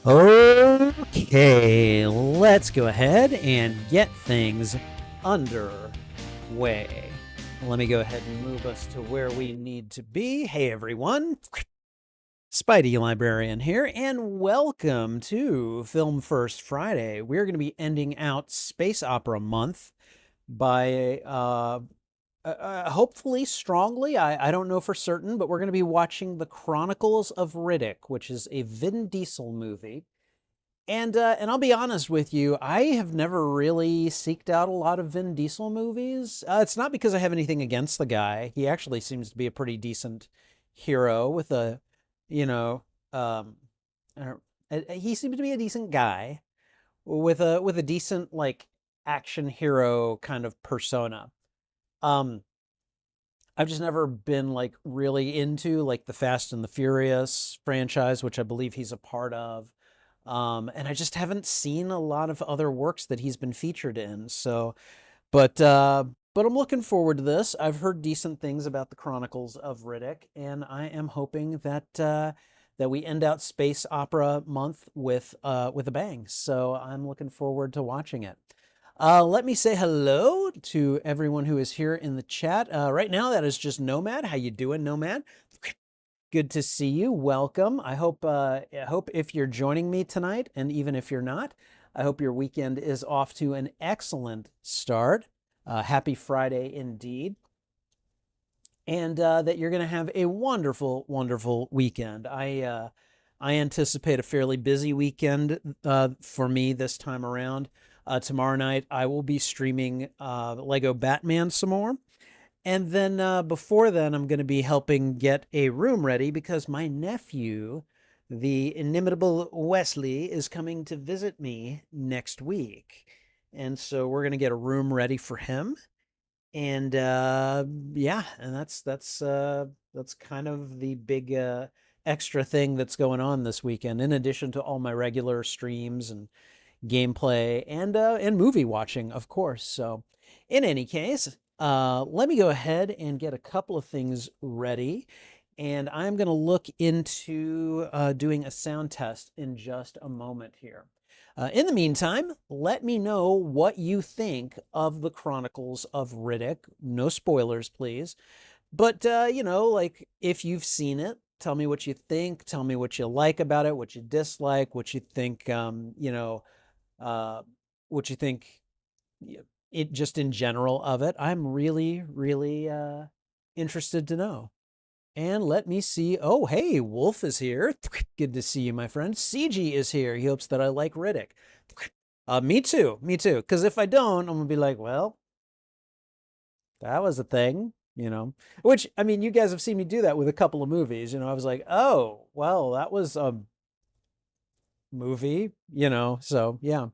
Okay, let's go ahead and get things underway. Let me go ahead and move us to where we need to be. Hey, everyone. Spidey Librarian here, and welcome to Film First Friday. We're going to be ending out Space Opera Month by hopefully strongly. I don't know for certain, but we're going to be watching The Chronicles of Riddick, which is a Vin Diesel movie. And I'll be honest with you, I have never really seeked out a lot of Vin Diesel movies. It's not because I have anything against the guy. He actually seems to be a pretty decent hero with a, you know, um, I don't, he seems to be a decent guy with a decent like action hero kind of persona. Um, I've just never been like really into like the Fast and the Furious franchise, which I believe he's a part of. And I just haven't seen a lot of other works that he's been featured in. So, but uh, but I'm looking forward to this. I've heard decent things about the Chronicles of Riddick, and I am hoping that we end out Space Opera Month with a bang. So I'm looking forward to watching it. Let me say hello to everyone who is here in the chat. Right now, that is just Nomad. How you doing, Nomad? Good to see you. Welcome. I hope if you're joining me tonight, and even if you're not, I hope your weekend is off to an excellent start. Happy Friday indeed. And that you're going to have a wonderful, wonderful weekend. I anticipate a fairly busy weekend for me this time around. Tomorrow night, I will be streaming Lego Batman some more. And then before then, I'm going to be helping get a room ready because my nephew, the inimitable Wesley, is coming to visit me next week. And so we're going to get a room ready for him. And yeah, and that's kind of the big extra thing that's going on this weekend, in addition to all my regular streams and gameplay and movie watching, of course. So, in any case, let me go ahead and get a couple of things ready, and I'm going to look into doing a sound test in just a moment here. In the meantime, let me know what you think of the Chronicles of Riddick. No spoilers, please. But, like if you've seen it, tell me what you think. Tell me what you like about it, what you dislike, what you think, uh, what you think it just in general of it. I'm really, really interested to know. And let me see. Oh, hey, Wolf is here. Good to see you, my friend. CG is here. He hopes that I like Riddick. Me too. Me too. Because if I don't, I'm gonna be like, well, that was a thing, Which I mean, you guys have seen me do that with a couple of movies. I was like, oh, well, that was a movie. So yeah.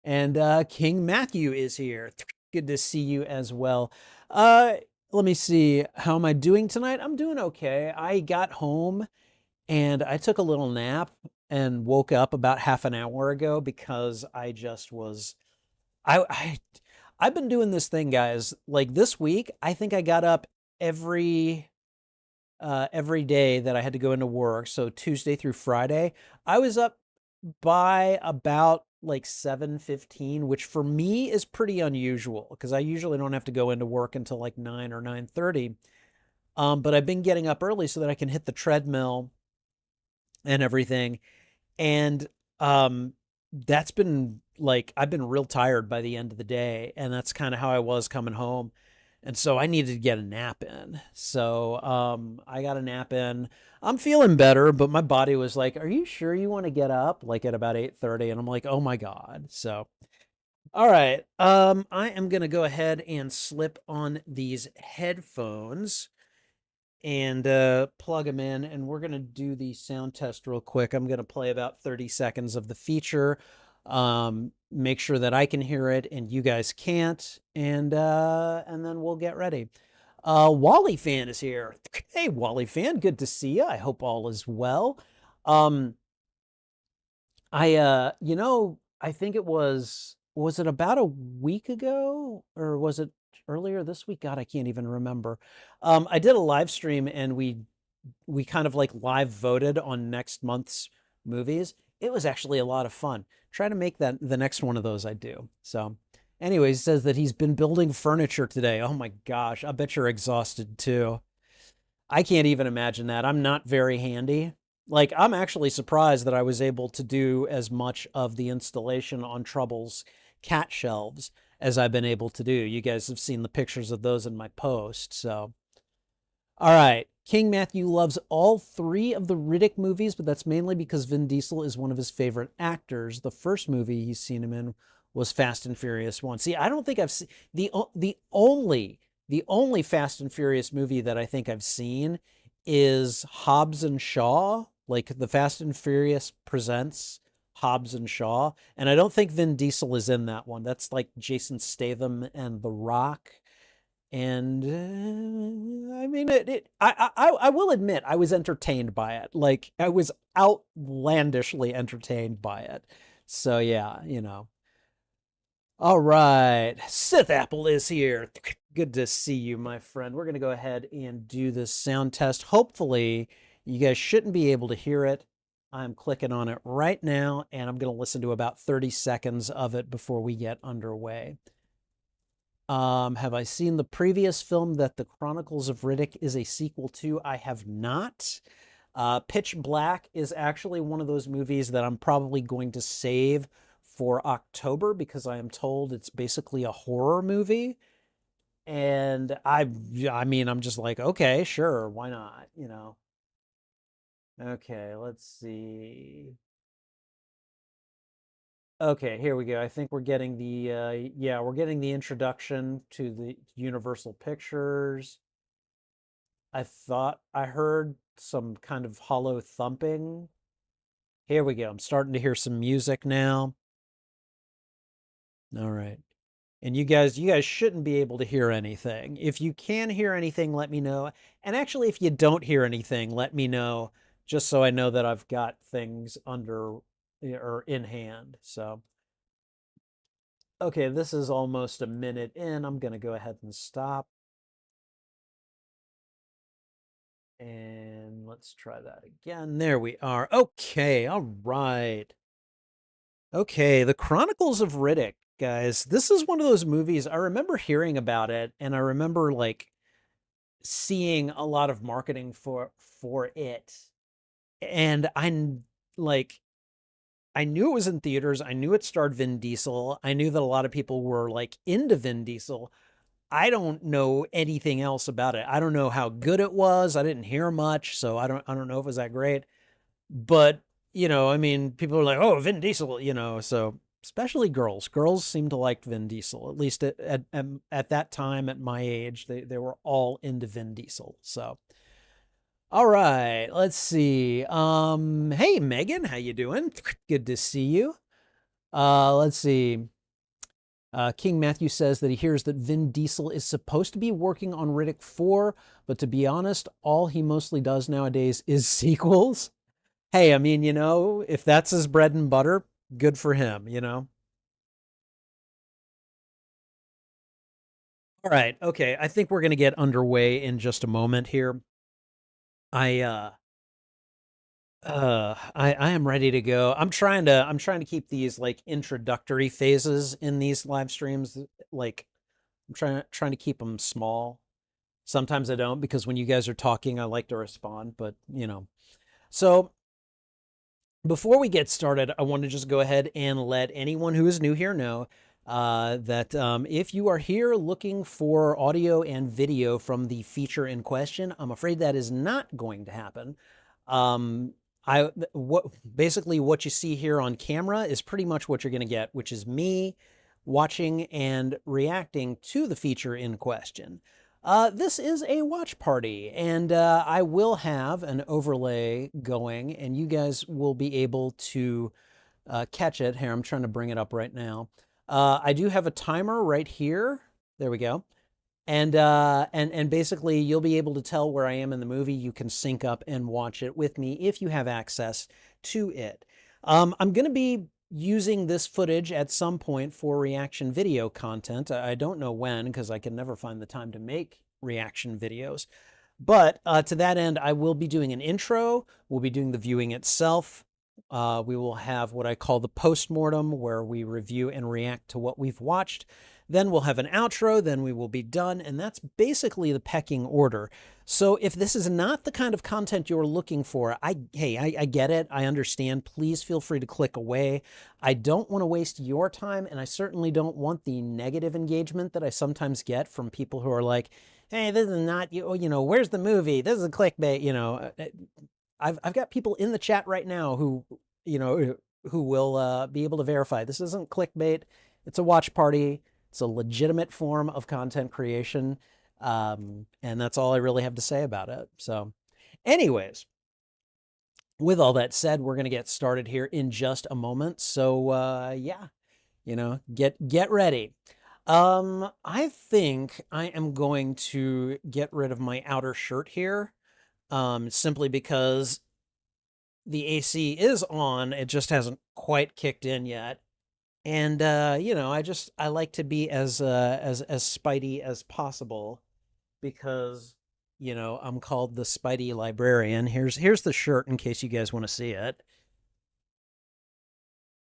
And King Matthew is here. Good to see you as well. Uh, Let me see. How am I doing tonight? I'm doing okay. I got home and I took a little nap and woke up about half an hour ago because I just was I, I I've been doing this thing, guys. Like this week, I think I got up every every day that I had to go into work. So Tuesday through Friday, I was up by about like 7:15, which for me is pretty unusual because I usually don't have to go into work until like 9 or 9:30. But I've been getting up early so that I can hit the treadmill and everything. And that's been like I've been real tired by the end of the day, and that's kind of how I was coming home. And so I needed to get a nap in. So I got a nap in. I'm feeling better, but my body was like, "Are you sure you want to get up?" Like at about 8:30, and I'm like, "Oh my God." So all right, I am gonna go ahead and slip on these headphones and plug them in, and we're going to do the sound test real quick. I'm going to play about 30 seconds of the feature, make sure that I can hear it and you guys can't, and then we'll get ready. Wally Fan is here. Hey, Wally Fan, good to see you. I hope all is well. Um, I think was it about a week ago or was it earlier this week? God, I can't even remember. I did a live stream and we kind of like live voted on next month's movies. It was actually a lot of fun. Try to make that the next one of those I do. So, anyways, he says that he's been building furniture today. Oh my gosh, I bet you're exhausted too. I can't even imagine that. I'm not very handy. Like, I'm actually surprised that I was able to do as much of the installation on Trouble's cat shelves as I've been able to do. You guys have seen the pictures of those in my post. So, all right. King Matthew loves all three of the Riddick movies, but that's mainly because Vin Diesel is one of his favorite actors. The first movie he's seen him in was Fast and Furious 1. See, I don't think I've seen the only Fast and Furious movie that I think I've seen is Hobbs and Shaw, like the Fast and Furious presents Hobbs and Shaw, and I don't think Vin Diesel is in that one. That's like Jason Statham and The Rock. And I mean, I will admit I was entertained by it. Like I was outlandishly entertained by it. So yeah, you know. All right, Sith Apple is here. Good to see you, my friend. We're gonna go ahead and do this sound test. Hopefully, you guys shouldn't be able to hear it. I'm clicking on it right now, and I'm gonna listen to about 30 seconds of it before we get underway. Have I seen the previous film that the Chronicles of Riddick is a sequel to? I have not. Pitch Black is actually one of those movies that I'm probably going to save for October because I am told it's basically a horror movie. And I mean, I'm just like, okay, sure, why not, you know? Okay, let's see. Okay, here we go. I think we're getting the yeah, we're getting the introduction to the Universal Pictures. I thought I heard some kind of hollow thumping. Here we go. I'm starting to hear some music now. All right. And you guys shouldn't be able to hear anything. If you can hear anything, let me know. And actually, if you don't hear anything, let me know just so I know that I've got things under or in hand. So, okay, this is almost a minute in. I'm going to go ahead and stop. And let's try that again. There we are. Okay, all right. Okay, The Chronicles of Riddick, guys. This is one of those movies I remember hearing about it, and I remember like seeing a lot of marketing for it. And like I knew it was in theaters. I knew it starred Vin Diesel. I knew that a lot of people were like into Vin Diesel. I don't know anything else about it. I don't know how good it was. I didn't hear much, so I don't know if it was that great. But, you know, I mean, people are like, "Oh, Vin Diesel," you know, so especially girls. Girls seem to like Vin Diesel. At least at that time at my age, they were all into Vin Diesel. So, all right, let's see. Hey Megan, how you doing? Good to see you. Let's see. King Matthew says that he hears that Vin Diesel is supposed to be working on Riddick 4, but to be honest, all he mostly does nowadays is sequels. Hey, I mean, you know, if that's his bread and butter, good for him, you know? All right, okay, I think we're going to get underway in just a moment here. I I am ready to go. I'm trying to keep these like introductory phases in these live streams like I'm trying to keep them small. Sometimes I don't because when you guys are talking I like to respond, but you know. So, before we get started, I want to just go ahead and let anyone who is new here know that if you are here looking for audio and video from the feature in question, I'm afraid that is not going to happen. Um, basically what you see here on camera is pretty much what you're going to get, which is me watching and reacting to the feature in question. This is a watch party, and I will have an overlay going, and you guys will be able to catch it. Here, I'm trying to bring it up right now. I do have a timer right here. There we go. And basically, you'll be able to tell where I am in the movie. You can sync up and watch it with me if you have access to it. I'm going to be using this footage at some point for reaction video content. I don't know when because I can never find the time to make reaction videos. But to that end, I will be doing an intro. We'll be doing the viewing itself. We will have what I call the postmortem, where we review and react to what we've watched. Then we'll have an outro, then we will be done, and that's basically the pecking order. So if this is not the kind of content you're looking for, I get it. I understand. Please feel free to click away. I don't want to waste your time, and I certainly don't want the negative engagement that I sometimes get from people who are like, hey, this is not, where's the movie? This is a clickbait, I've got people in the chat right now who, who will be able to verify this isn't clickbait. It's a watch party. It's a legitimate form of content creation. And that's all I really have to say about it. So anyways, with all that said, we're going to get started here in just a moment. So yeah, get ready. I think I am going to get rid of my outer shirt here. Simply because the AC is on, it just hasn't quite kicked in yet. And I like to be as Spidey as possible because I'm called the Spidey Librarian. Here's the shirt in case you guys want to see it.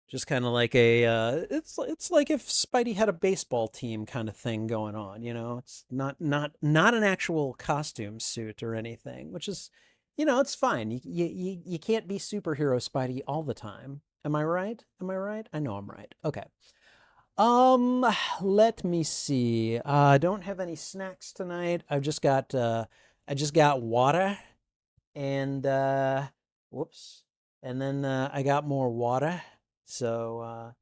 Just kind of like it's like if Spidey had a baseball team kind of thing going on, It's not an actual costume suit or anything, which is, it's fine. You can't be superhero Spidey all the time. Am I right? Am I right? I know I'm right. Okay. Let me see. I don't have any snacks tonight. I just got water and whoops. And then I got more water. So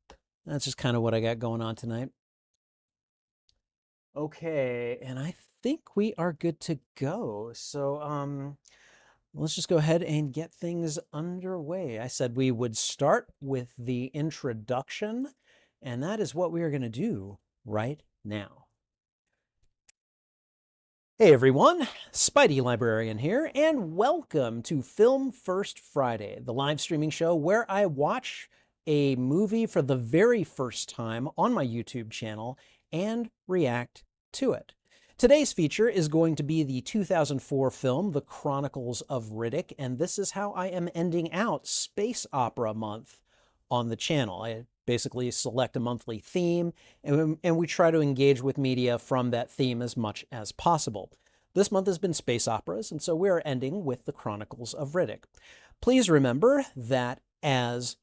that's just kind of what I got going on tonight. Okay, and I think we are good to go. So let's just go ahead and get things underway. I said we would start with the introduction, and that is what we are going to do right now. Hey everyone, Spidey Librarian here, and welcome to Film First Friday, the live streaming show where I watch a movie for the very first time on my YouTube channel and react to it. Today's feature is going to be the 2004 film, The Chronicles of Riddick, and this is how I am ending out Space Opera Month on the channel. I basically select a monthly theme, and we try to engage with media from that theme as much as possible. This month has been space operas, and so we are ending with The Chronicles of Riddick. Please remember that as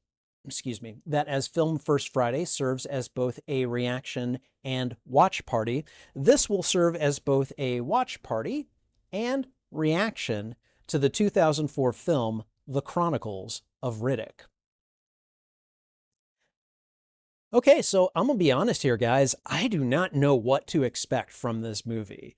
Film First Friday serves as both a reaction and watch party, this will serve as both a watch party and reaction to the 2004 film, The Chronicles of Riddick. Okay, so I'm gonna be honest here, guys. I do not know what to expect from this movie.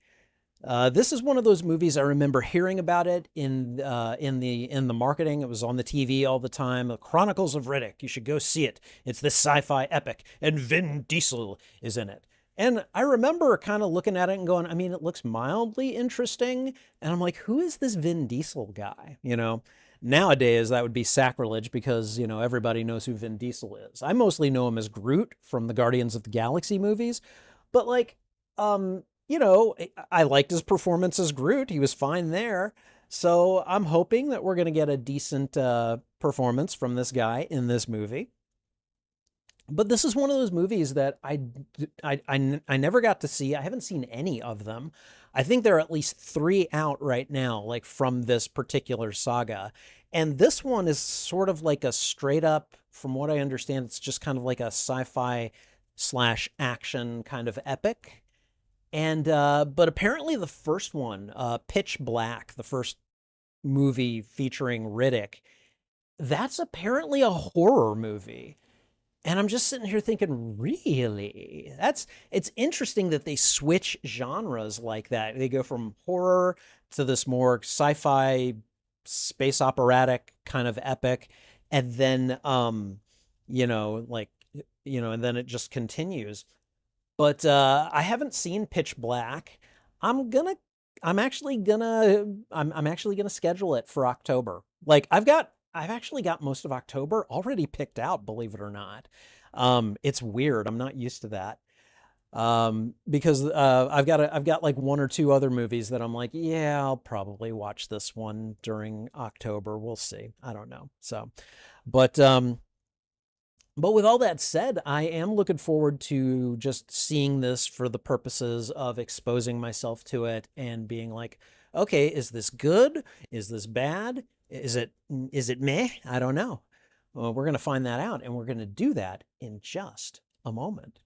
This is one of those movies I remember hearing about it in the marketing. It was on the TV all the time. The Chronicles of Riddick. You should go see it. It's this sci-fi epic, and Vin Diesel is in it. And I remember kind of looking at it and going, I mean, it looks mildly interesting. And I'm like, who is this Vin Diesel guy? Nowadays that would be sacrilege because, everybody knows who Vin Diesel is. I mostly know him as Groot from the Guardians of the Galaxy movies, but like, I liked his performance as Groot. He was fine there. So I'm hoping that we're going to get a decent performance from this guy in this movie. But this is one of those movies that I never got to see. I haven't seen any of them. I think there are at least 3 out right now, like from this particular saga. And this one is sort of like a straight up, from what I understand, it's just kind of like a sci-fi / action kind of epic. And but apparently the first one, Pitch Black, the first movie featuring Riddick, that's apparently a horror movie. And I'm just sitting here thinking, really? It's interesting that they switch genres like that. They go from horror to this more sci-fi, space operatic kind of epic, and then and then it just continues. But I haven't seen Pitch Black. I'm actually gonna schedule it for October. Like I've actually got most of October already picked out, believe it or not. It's weird. I'm not used to that. Because I've got like 1 or 2 other movies that I'm like, yeah, I'll probably watch this one during October. We'll see. I don't know. So, But with all that said, I am looking forward to just seeing this for the purposes of exposing myself to it and being like, okay, is this good? Is this bad? Is it meh? I don't know. Well, we're going to find that out, and we're going to do that in just a moment.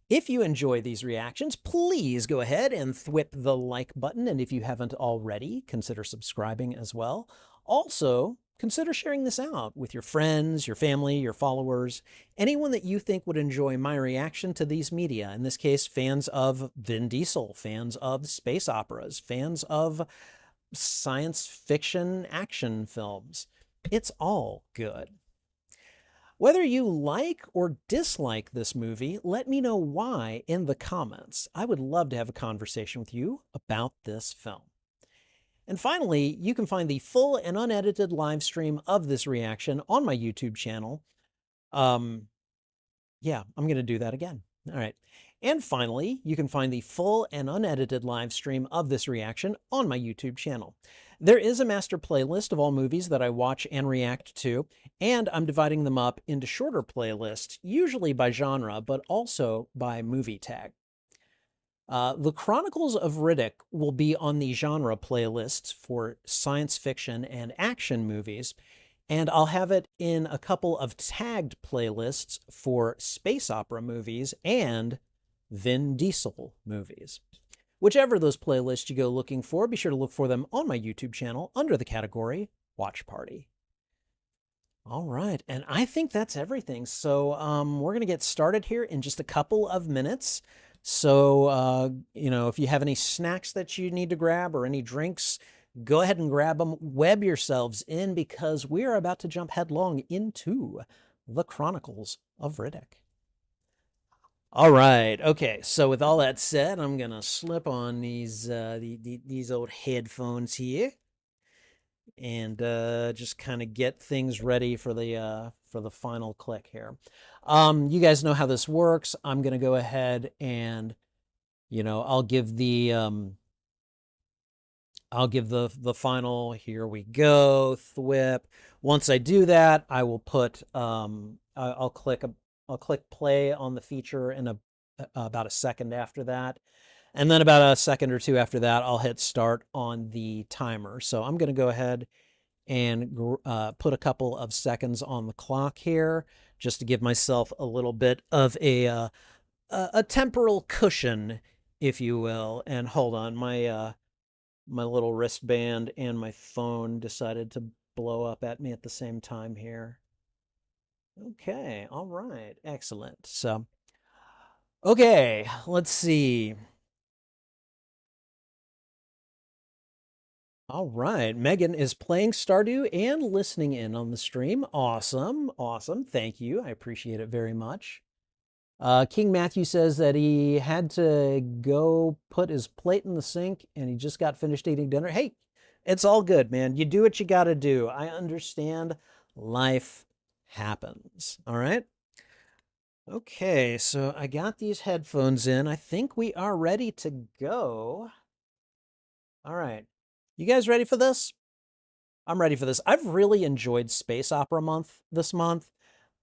If you enjoy these reactions, please go ahead and thwip the like button. And if you haven't already, consider subscribing as well. Also, consider sharing this out with your friends, your family, your followers, anyone that you think would enjoy my reaction to these media. In this case, fans of Vin Diesel, fans of space operas, fans of science fiction action films. It's all good. Whether you like or dislike this movie, let me know why in the comments. I would love to have a conversation with you about this film. And finally, you can find the full and unedited live stream of this reaction on my YouTube channel. Yeah, I'm going to do that again. All right. And finally, you can find the full and unedited live stream of this reaction on my YouTube channel. There is a master playlist of all movies that I watch and react to, and I'm dividing them up into shorter playlists, usually by genre, but also by movie tag. The Chronicles of Riddick will be on the genre playlists for science fiction and action movies, and I'll have it in a couple of tagged playlists for space opera movies and Vin Diesel movies. Whichever of those playlists you go looking for, be sure to look for them on my YouTube channel under the category Watch Party. All right, and I think that's everything. So we're going to get started here in just a couple of minutes. So, if you have any snacks that you need to grab or any drinks, go ahead and grab them. Web yourselves in because we are about to jump headlong into the Chronicles of Riddick. All right. Okay. So with all that said, I'm gonna slip on these old headphones here, and just kind of get things ready for the final click here. You guys know how this works. I'm gonna go ahead and I'll give the final. Here we go. Thwip. Once I do that, I will put I'll click play on the feature in about a second after that. And then about a second or two after that, I'll hit start on the timer. So I'm going to go ahead and put a couple of seconds on the clock here just to give myself a little bit of a temporal cushion, if you will. And hold on, my little wristband and my phone decided to blow up at me at the same time here. Okay, all right, excellent. So, okay, let's see. All right, Megan is playing Stardew and listening in on the stream. Awesome, awesome. Thank you. I appreciate it very much. King Matthew says that he had to go put his plate in the sink and he just got finished eating dinner. Hey, it's all good, man. You do what you got to do. I understand life happens. All right. Okay, so I got these headphones in. I think we are ready to go. All right. You guys ready for this? I'm ready for this. I've really enjoyed Space Opera Month this month.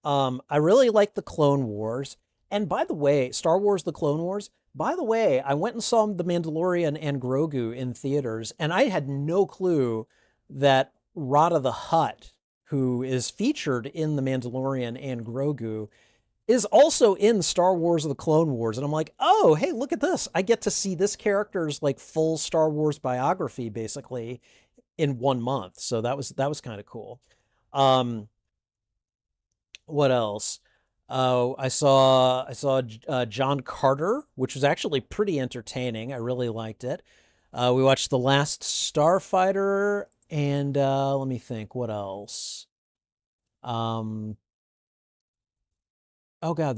I really like the Clone Wars. And by the way, Star Wars The Clone Wars, by the way, I went and saw The Mandalorian and Grogu in theaters, and I had no clue that Rada the Hutt, who is featured in The Mandalorian and Grogu, is also in Star Wars The Clone Wars. And I'm like, oh, hey, look at this. I get to see this character's like full Star Wars biography basically in 1 month. So that was kind of cool. What else? I saw John Carter, which was actually pretty entertaining. I really liked it. We watched The Last Starfighter, and let me think, what else? Oh God,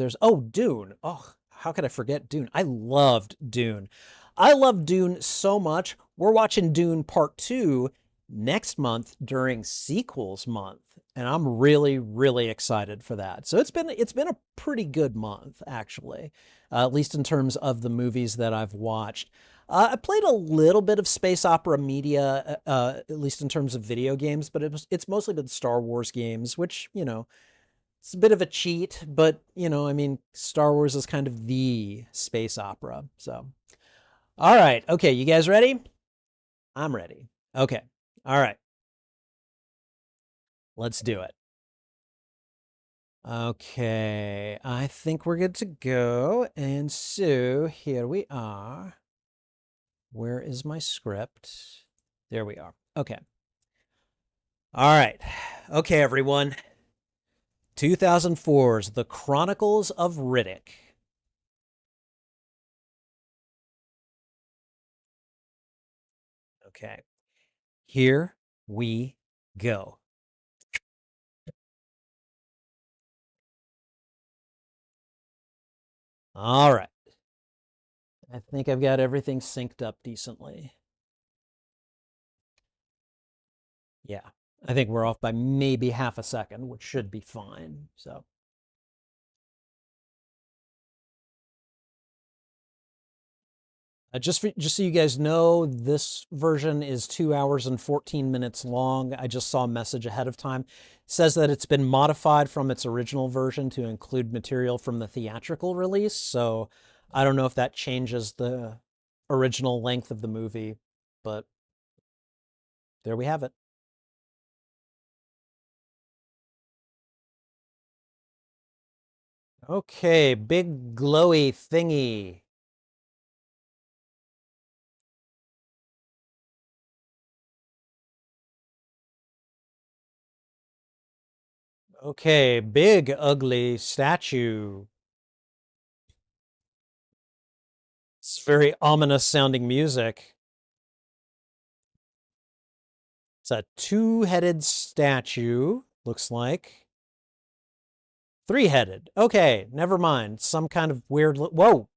Dune. Oh, how could I forget Dune? I loved Dune. I love Dune so much. We're watching Dune Part 2 next month during sequels month, and I'm really really excited for that. So it's been a pretty good month actually, at least in terms of the movies that I've watched. I played a little bit of space opera media, at least in terms of video games, but it's mostly been Star Wars games, which it's a bit of a cheat, but I mean, Star Wars is kind of the space opera. So, all right, okay, you guys ready? I'm ready. Okay, all right. Let's do it. Okay, I think we're good to go. And so here we are. Where is my script? There we are. Okay. All right. Okay, everyone. 2004's The Chronicles of Riddick. Okay. Here we go. All right. I think I've got everything synced up decently. Yeah. I think we're off by maybe half a second, which should be fine. So, just so you guys know, this version is 2 hours and 14 minutes long. I just saw a message ahead of time. It says that it's been modified from its original version to include material from the theatrical release. So I don't know if that changes the original length of the movie, but there we have it. Okay, big glowy thingy. Okay, big ugly statue. It's very ominous sounding music. It's a two-headed statue, looks like. Three-headed. Okay, never mind. Some kind of weird. Whoa!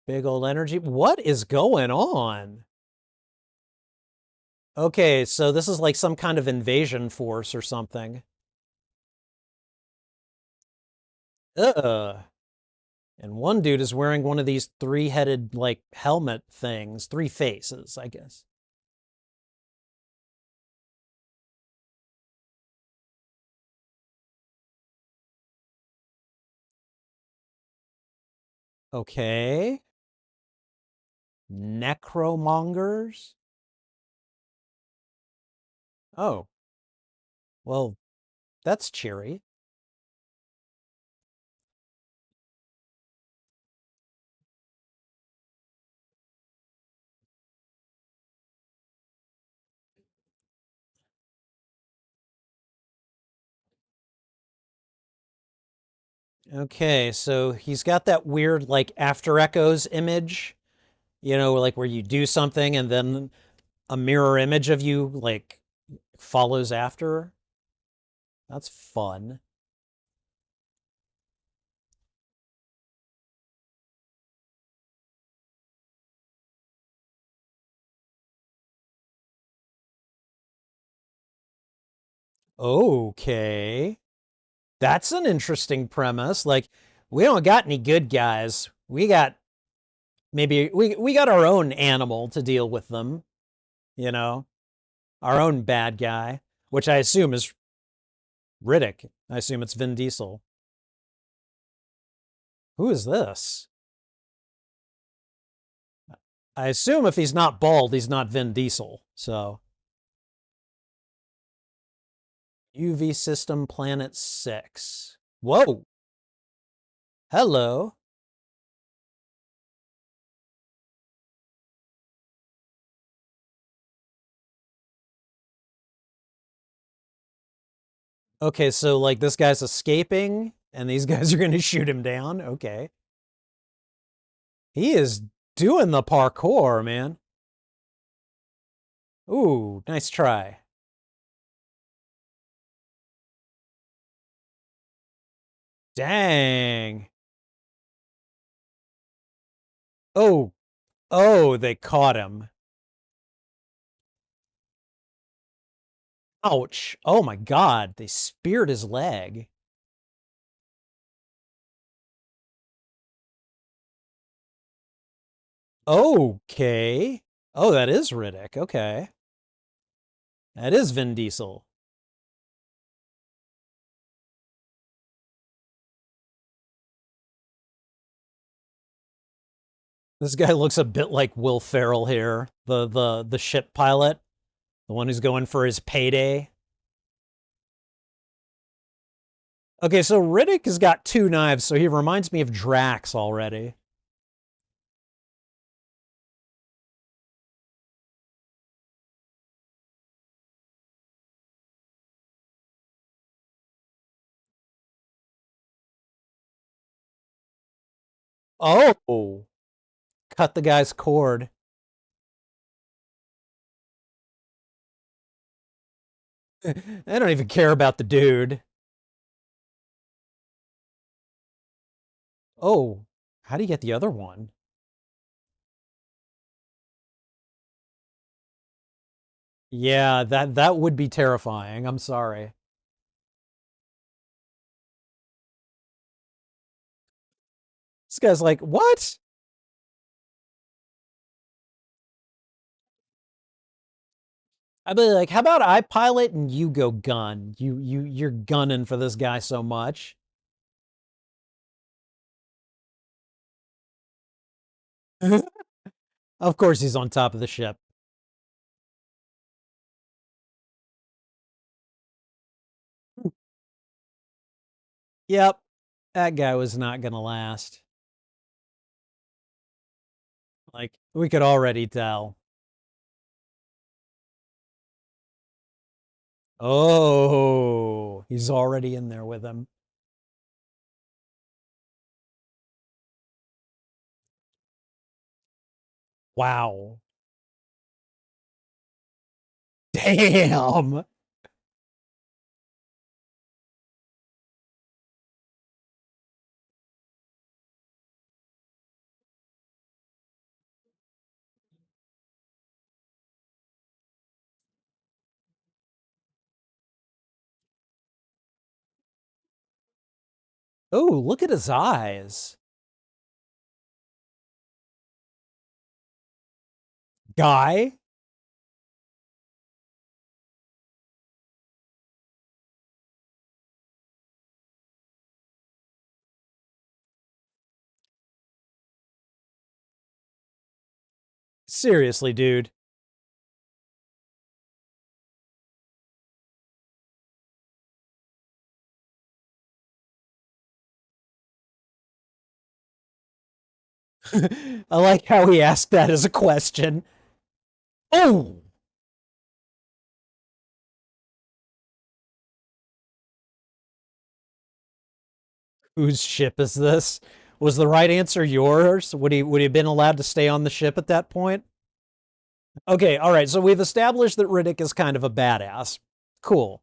Big old energy. What is going on? Okay, so this is like some kind of invasion force or something. And one dude is wearing one of these three-headed like helmet things, three faces, I guess. Okay. Necromongers? Oh, well, that's cheery. Okay, so he's got that weird like After Echoes image, like where you do something and then a mirror image of you like follows after. That's fun. Okay. That's an interesting premise. Like, we don't got any good guys. We got maybe we got our own animal to deal with them, you know, our own bad guy, which I assume is Riddick. I assume it's Vin Diesel. Who is this? I assume if he's not bald, he's not Vin Diesel. So, UV system planet 6. Whoa. Hello. Okay, so like this guy's escaping and these guys are going to shoot him down. Okay. He is doing the parkour, man. Ooh, nice try. Dang. Oh, oh, they caught him. Ouch. Oh my God. They speared his leg. Okay. Oh, that is Riddick. Okay. That is Vin Diesel. This guy looks a bit like Will Ferrell here, the ship pilot, the one who's going for his payday. Okay, so Riddick has got two knives, so he reminds me of Drax already. Oh, cut the guy's cord. I don't even care about the dude. Oh, how do you get the other one? Yeah, that would be terrifying. I'm sorry. This guy's like, "What?" I'd be like, "How about I pilot and you go gun? You're gunning for this guy so much." Of course he's on top of the ship. Yep. That guy was not going to last. Like, we could already tell. Oh, he's already in there with him. Wow. Damn. Oh, look at his eyes. Guy? Seriously, dude. I like how he asked that as a question. Oh, whose ship is this? Was the right answer yours? Would he have been allowed to stay on the ship at that point? Okay, all right. So we've established that Riddick is kind of a badass. Cool.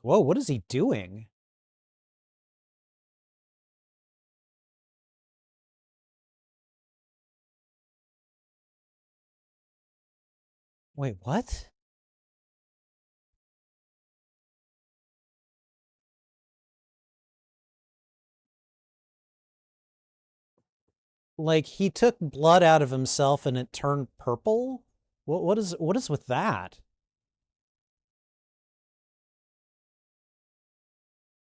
Whoa, what is he doing? Wait, what? Like he took blood out of himself and it turned purple? What is with that?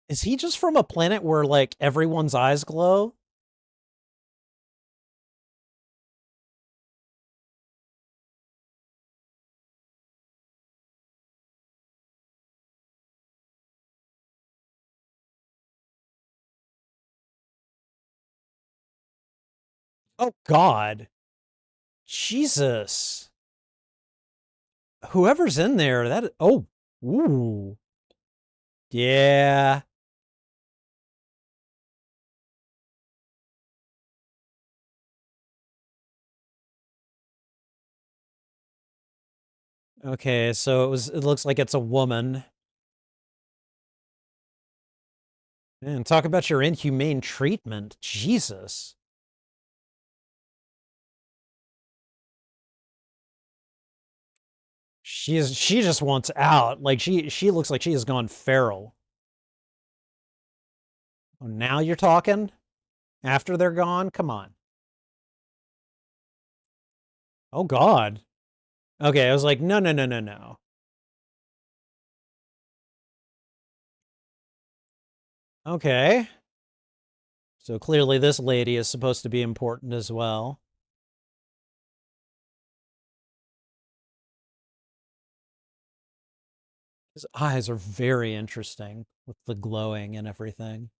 Is he just from a planet where like everyone's eyes glow? Oh God. Jesus. Whoever's in there, that oh, ooh. Yeah. Okay, so it looks like it's a woman. And talk about your inhumane treatment. Jesus. She just wants out. Like she looks like she has gone feral. Oh, now you're talking? After they're gone? Come on. Oh God. Okay, I was like, no, no, no, no, no. Okay. So clearly this lady is supposed to be important as well. His eyes are very interesting with the glowing and everything.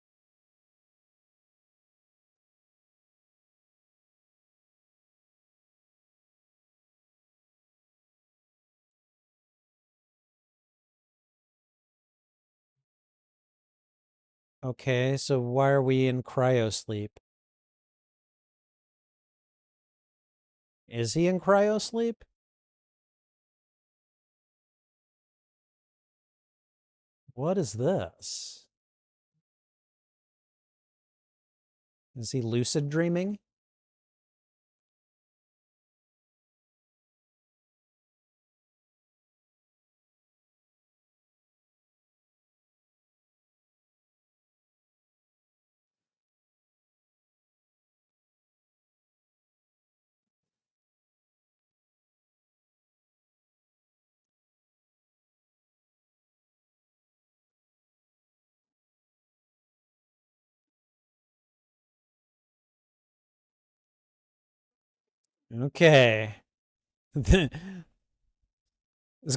Okay, so why are we in cryosleep? Is he in cryosleep? What is this? Is he lucid dreaming? Okay. This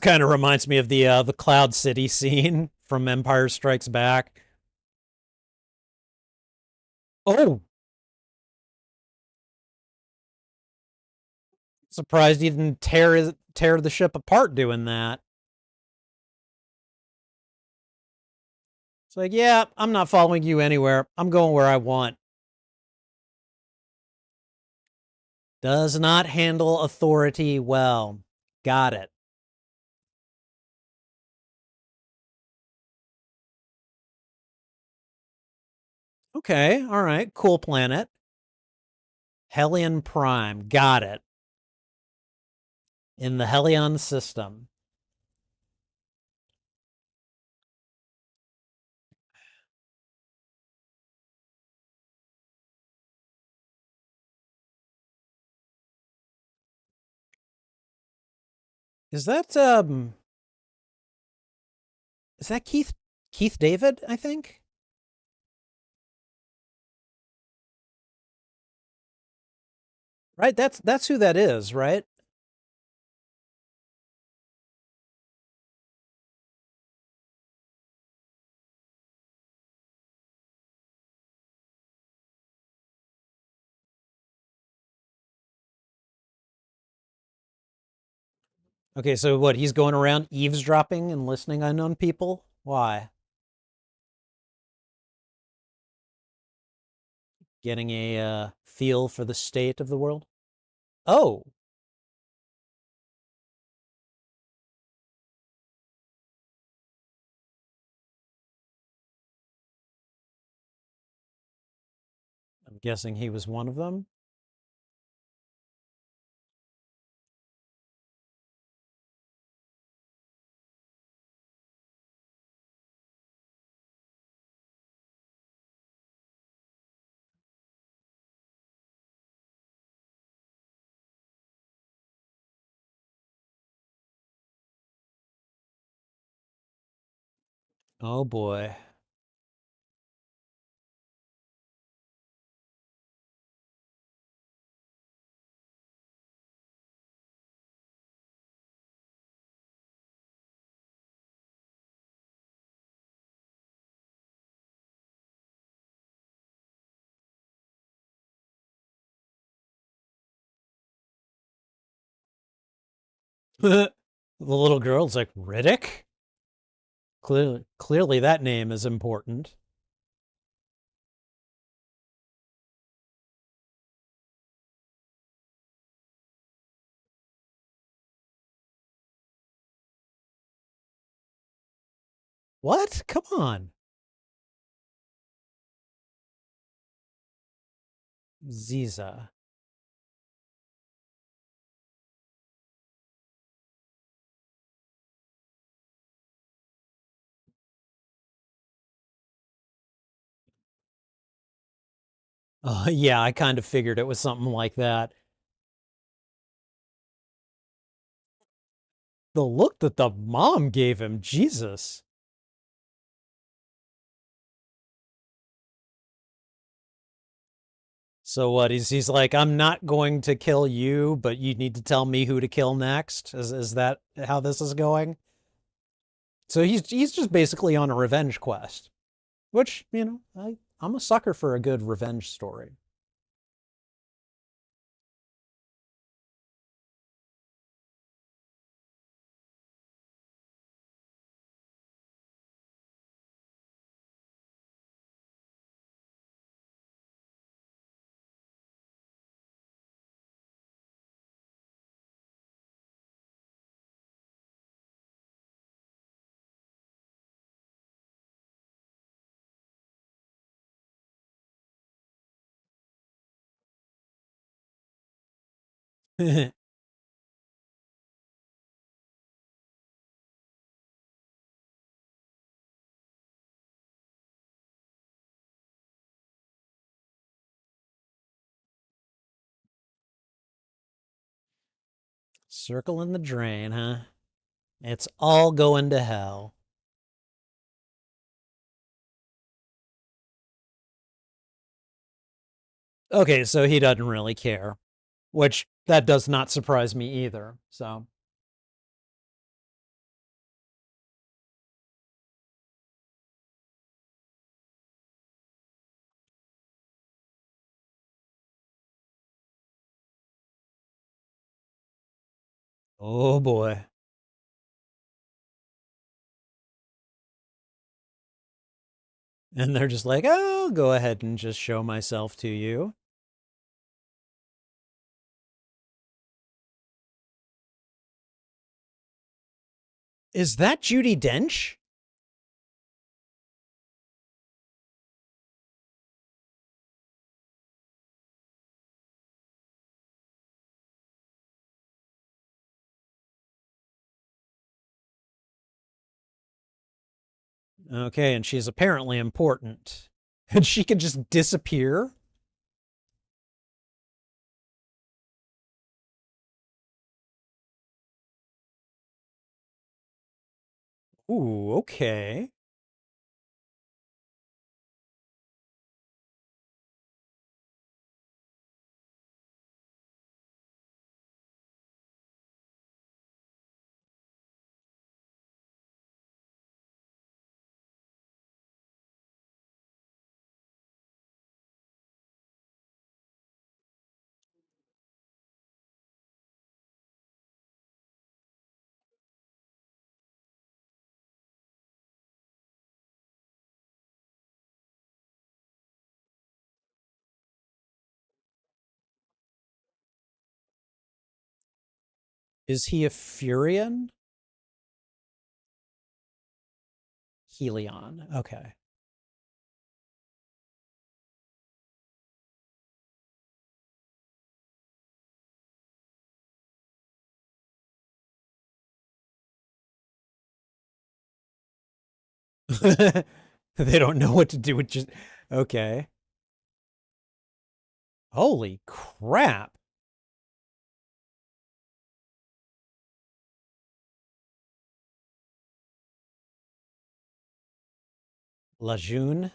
kind of reminds me of the Cloud City scene from Empire Strikes Back. Oh, surprised he didn't tear the ship apart doing that. It's like, yeah, I'm not following you anywhere. I'm going where I want. Does not handle authority well. Got it. Okay, all right. Cool planet. Hellion Prime. Got it. In the Hellion system. Is that Keith David, I think? Right? That's who that is, right? Okay, so what, he's going around eavesdropping and listening in on people? Why? Getting a feel for the state of the world? Oh, I'm guessing he was one of them. Oh boy. The little girl's like, Riddick? Clearly that name is important. What? Come on. Ziza. Yeah, I kind of figured it was something like that. The look that the mom gave him, Jesus. So what? He's like, I'm not going to kill you, but you need to tell me who to kill next. Is that how this is going? So he's just basically on a revenge quest, which, I'm a sucker for a good revenge story. Circle in the drain, huh? It's all going to hell. Okay, so he doesn't really care, which that does not surprise me either. So, oh boy. And they're just like, oh, go ahead and just show myself to you. Is that Judy Dench? Okay, and she's apparently important. And she can just disappear? Ooh, okay. Is he a Furion? Helion. Okay. They don't know what to do with just. Okay. Holy crap. Lejeune?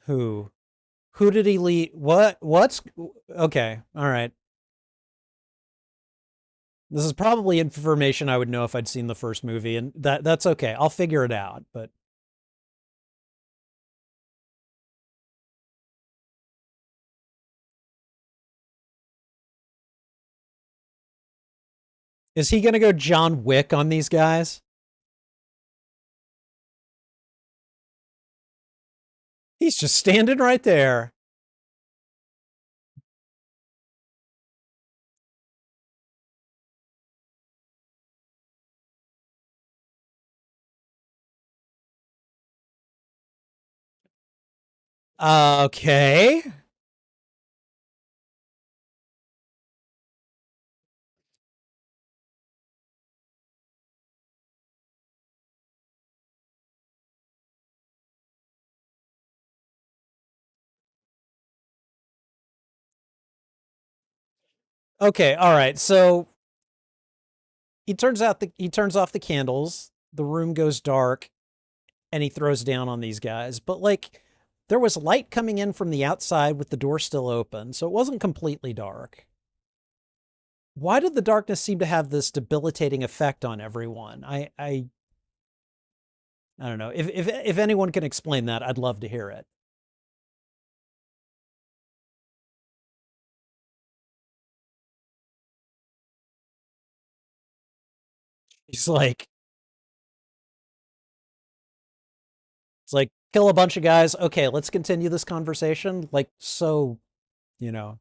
Who? Who did he lead? What? What's. Okay. All right. This is probably information I would know if I'd seen the first movie, and that's okay. I'll figure it out. But is he going to go John Wick on these guys? He's just standing right there. Okay. Okay, all right. So he turns off the candles, the room goes dark, and he throws down on these guys. But like there was light coming in from the outside with the door still open, so it wasn't completely dark. Why did the darkness seem to have this debilitating effect on everyone? I don't know. If anyone can explain that, I'd love to hear it. He's like, it's like kill a bunch of guys. Okay, let's continue this conversation. Like so, you know.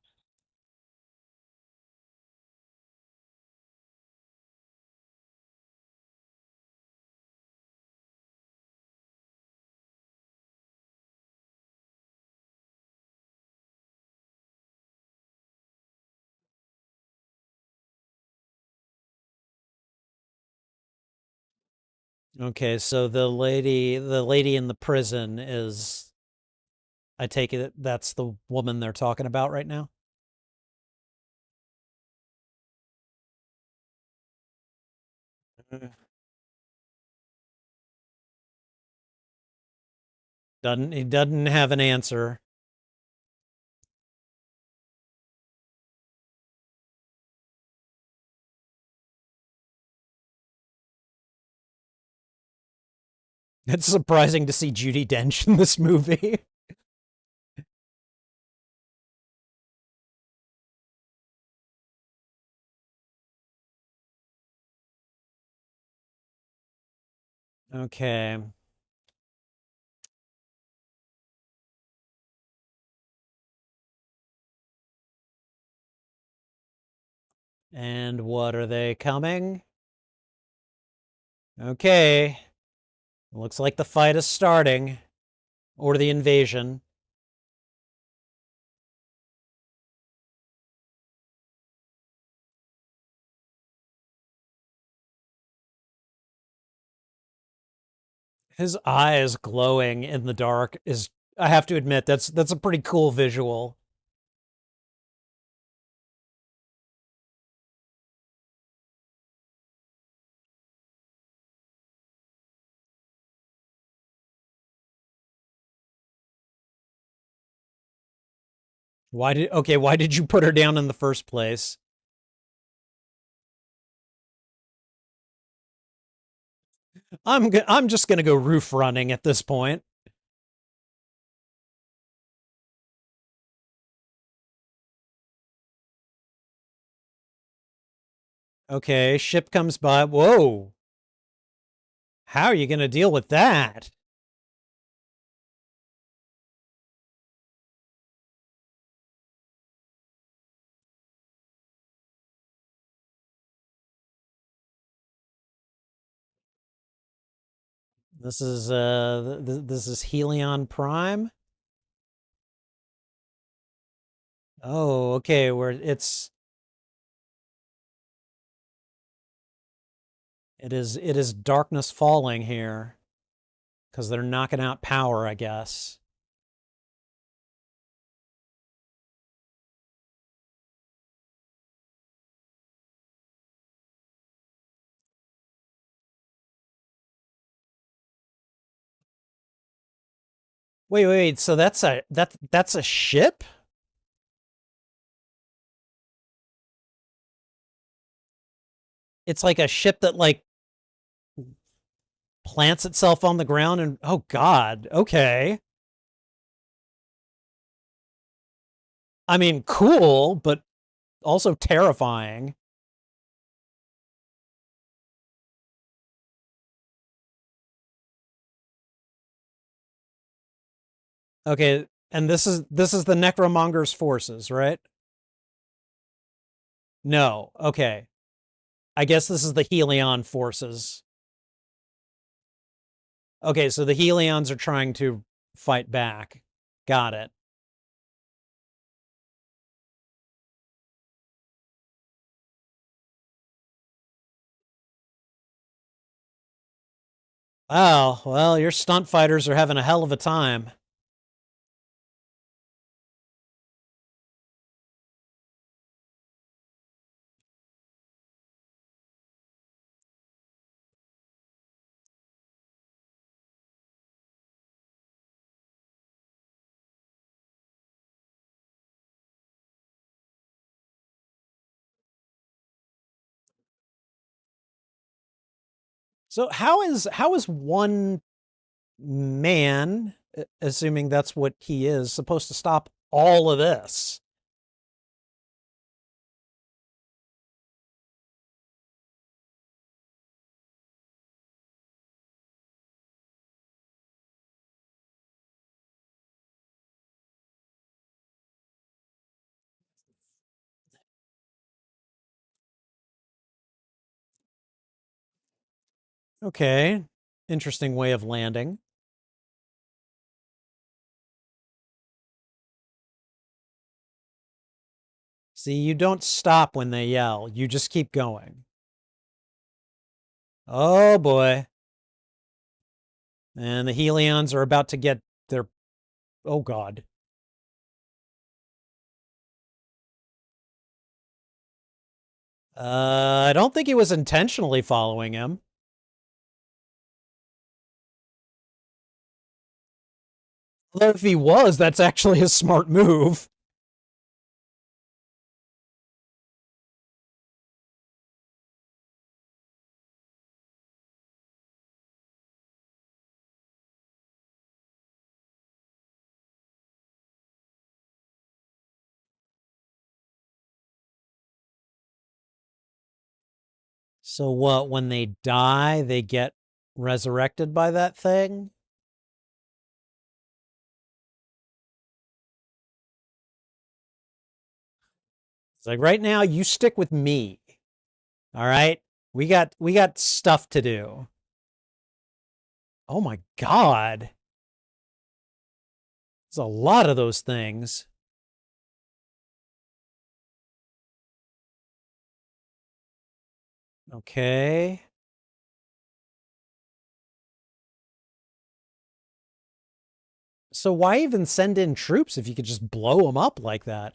Okay, so the lady in the prison is, I take it that's the woman they're talking about right now. Doesn't he doesn't have an answer. It's surprising to see Judi Dench in this movie. Okay. And what are they coming? Okay. Looks like the fight is starting. Or the invasion. His eyes glowing in the dark is, I have to admit, that's a pretty cool visual. Why did you put her down in the first place? I'm just gonna go roof running at this point. Okay, ship comes by. Whoa. How are you gonna deal with that? This is Helion Prime. Oh, okay, where it is darkness falling here because they're knocking out power, I guess. Wait. So that's a ship? It's like a ship that like plants itself on the ground and oh god. Okay. I mean, cool, but also terrifying. Okay, and this is the Necromonger's forces, right? No. Okay. I guess this is the Helion forces. Okay, so the Helions are trying to fight back. Got it. Oh, well, your stunt fighters are having a hell of a time. So how is one man, assuming that's what he is, supposed to stop all of this? Okay. Interesting way of landing. See, you don't stop when they yell. You just keep going. Oh boy. And the Helions are about to get their... Oh god. I don't think he was intentionally following him. Although if he was, that's actually a smart move. So what, when they die, they get resurrected by that thing? It's like, right now, you stick with me. All right? We got stuff to do. Oh my god. There's a lot of those things. Okay. So why even send in troops if you could just blow them up like that?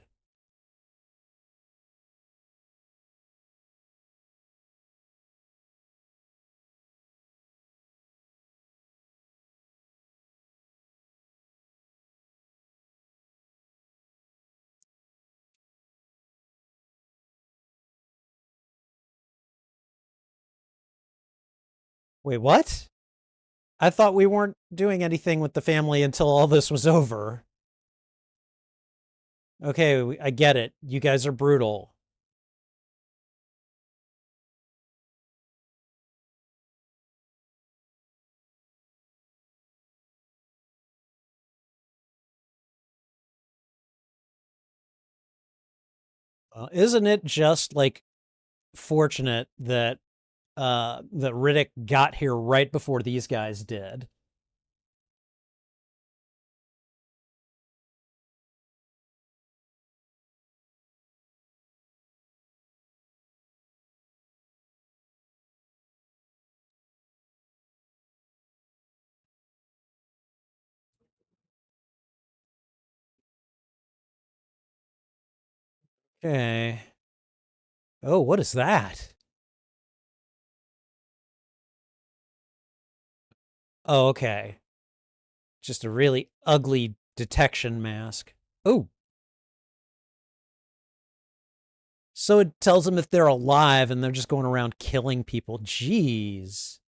Wait, what? I thought we weren't doing anything with the family until all this was over. Okay, I get it. You guys are brutal. Isn't it just like fortunate that that Riddick got here right before these guys did? Okay. Oh, what is that? Oh, okay. Just a really ugly detection mask. Oh, so it tells them if they're alive and they're just going around killing people. Jeez.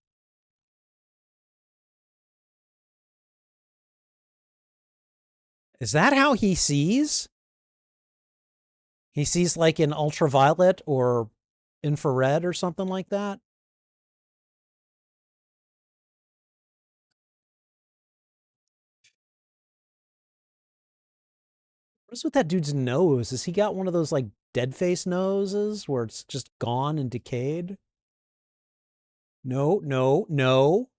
Is that how he sees? He sees like in ultraviolet or infrared or something like that? What is with that dude's nose? Has he got one of those like dead face noses where it's just gone and decayed? No, no, no.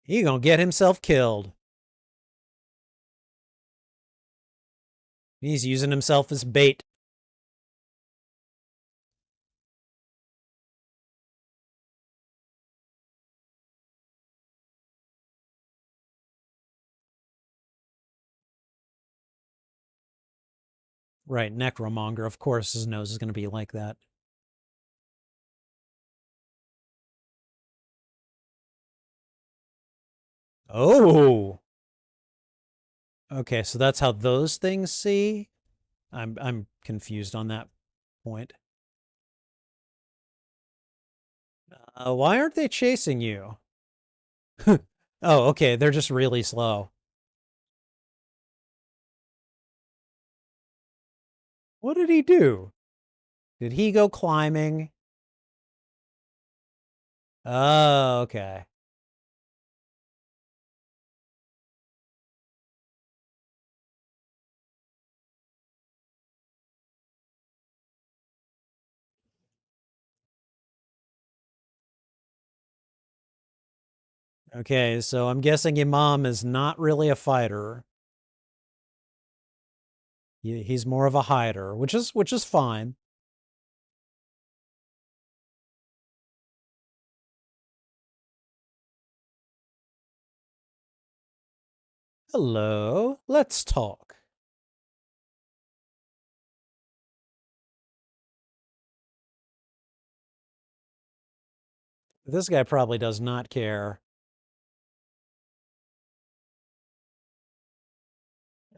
He gonna get himself killed. He's using himself as bait. Right, necromonger. Of course his nose is gonna be like that. Oh. Okay, so that's how those things see? I'm confused on that point. Why aren't they chasing you? Oh, okay, they're just really slow. What did he do? Did he go climbing? Oh, okay. Okay, so I'm guessing Imam is not really a fighter. He's more of a hider, which is fine. Hello, let's talk. This guy probably does not care.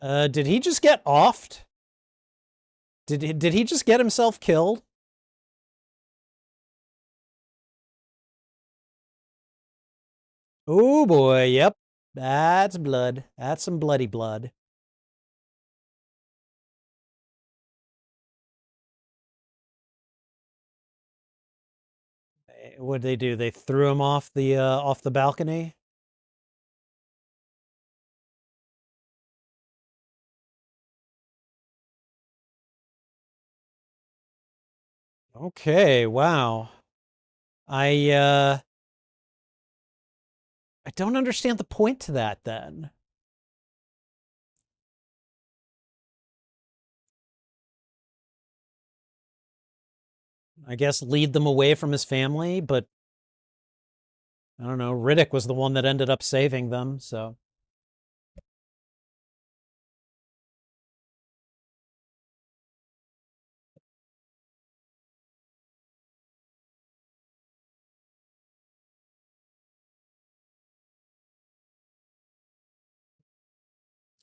Did he just get offed? Did he just get himself killed? Oh boy, yep. That's blood. That's some bloody blood. What'd they do? They threw him off the balcony? Okay, wow. I I don't understand the point to that then. I guess lead them away from his family, but I don't know. Riddick was the one that ended up saving them, so.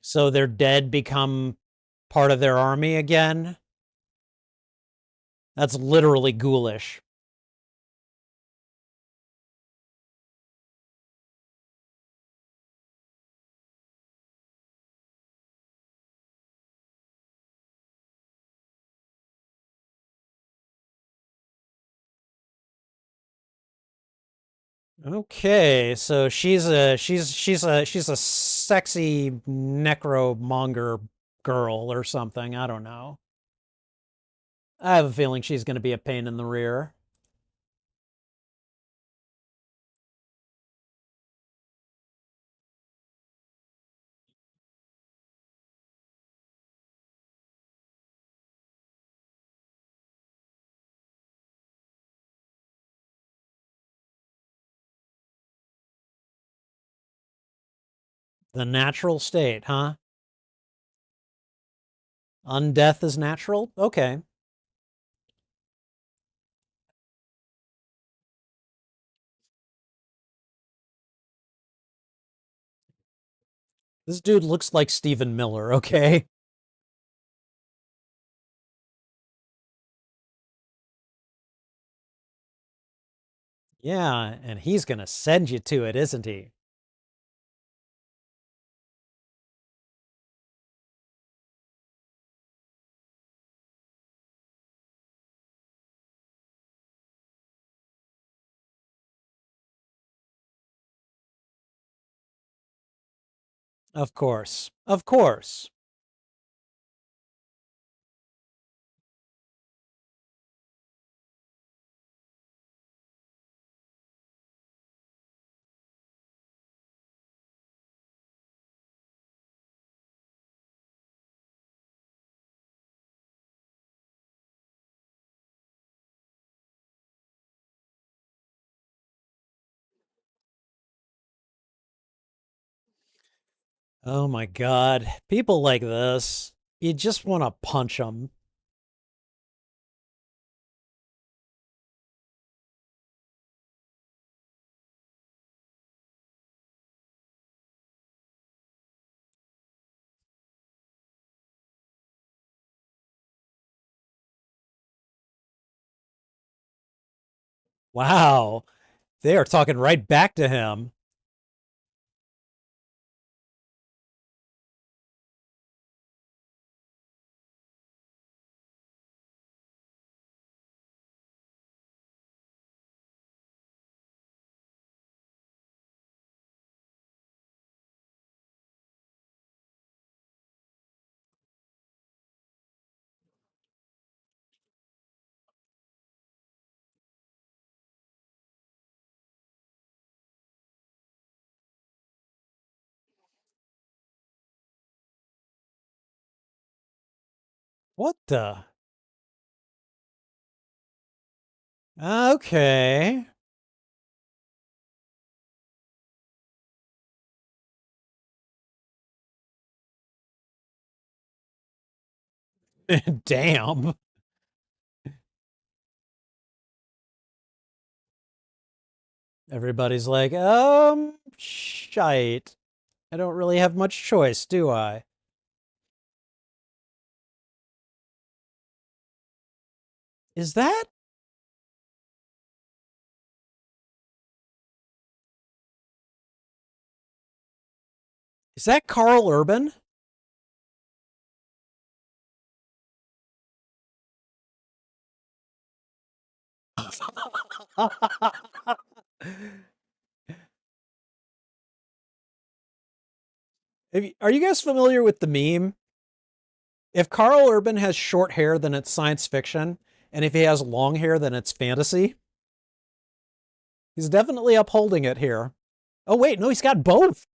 So their dead become part of their army again? That's literally ghoulish. Okay, so she's a sexy necromonger girl or something. I don't know. I have a feeling she's going to be a pain in the rear. The natural state, huh? Undeath is natural? Okay. This dude looks like Stephen Miller, okay? Yeah, and he's going to send you to it, isn't he? Of course. Of course. Oh my God. People like this, you just want to punch them. Wow. They are talking right back to him. What the? Okay. Damn. Everybody's like, shite. I don't really have much choice, do I? Is that is that Carl Urban? Are you guys familiar with the meme? If Carl Urban has short hair, then it's science fiction, and if he has long hair, then it's fantasy. He's definitely upholding it here. Oh wait, no, he's got both.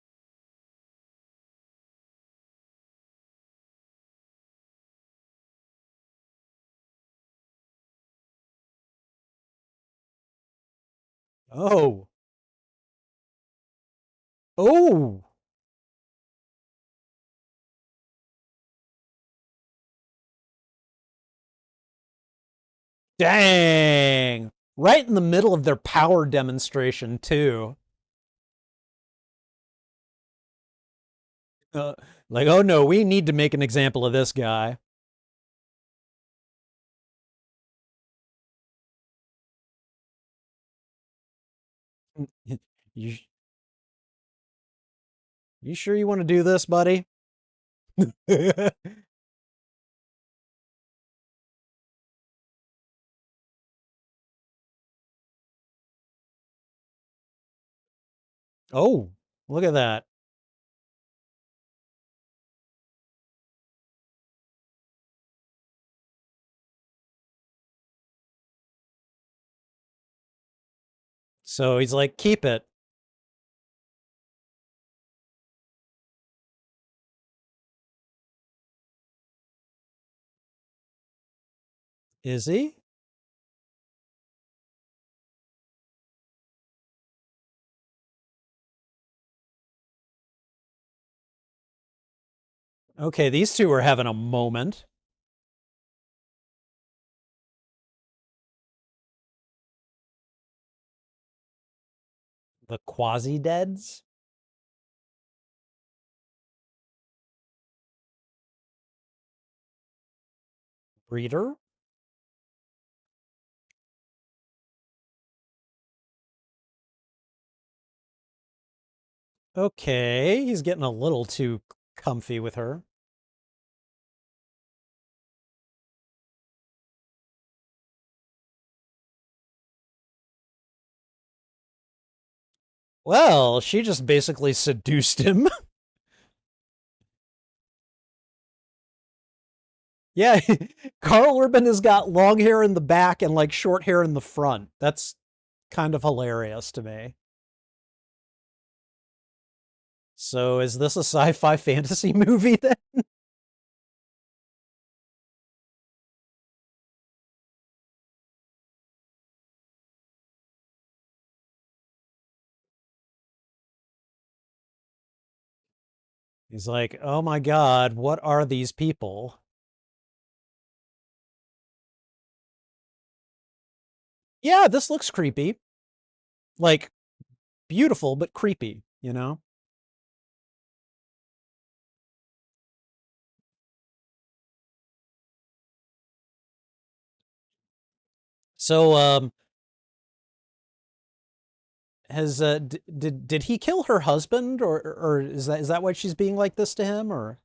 Oh, oh, dang! Right in the middle of their power demonstration too. Uh, like, oh no, we need to make an example of this guy. You, you sure you want to do this, buddy? Oh, look at that. So he's like, keep it. Is he? Okay, these two are having a moment. The quasi-deads? Breeder? Okay, he's getting a little too comfy with her. Well, she just basically seduced him. Yeah, Carl Urban has got long hair in the back and like short hair in the front. That's kind of hilarious to me. So is this a sci-fi fantasy movie then? He's like, "Oh my God, what are these people?" Yeah, this looks creepy. Like beautiful but creepy, you know? So has did he kill her husband, or is that why she's being like this to him, or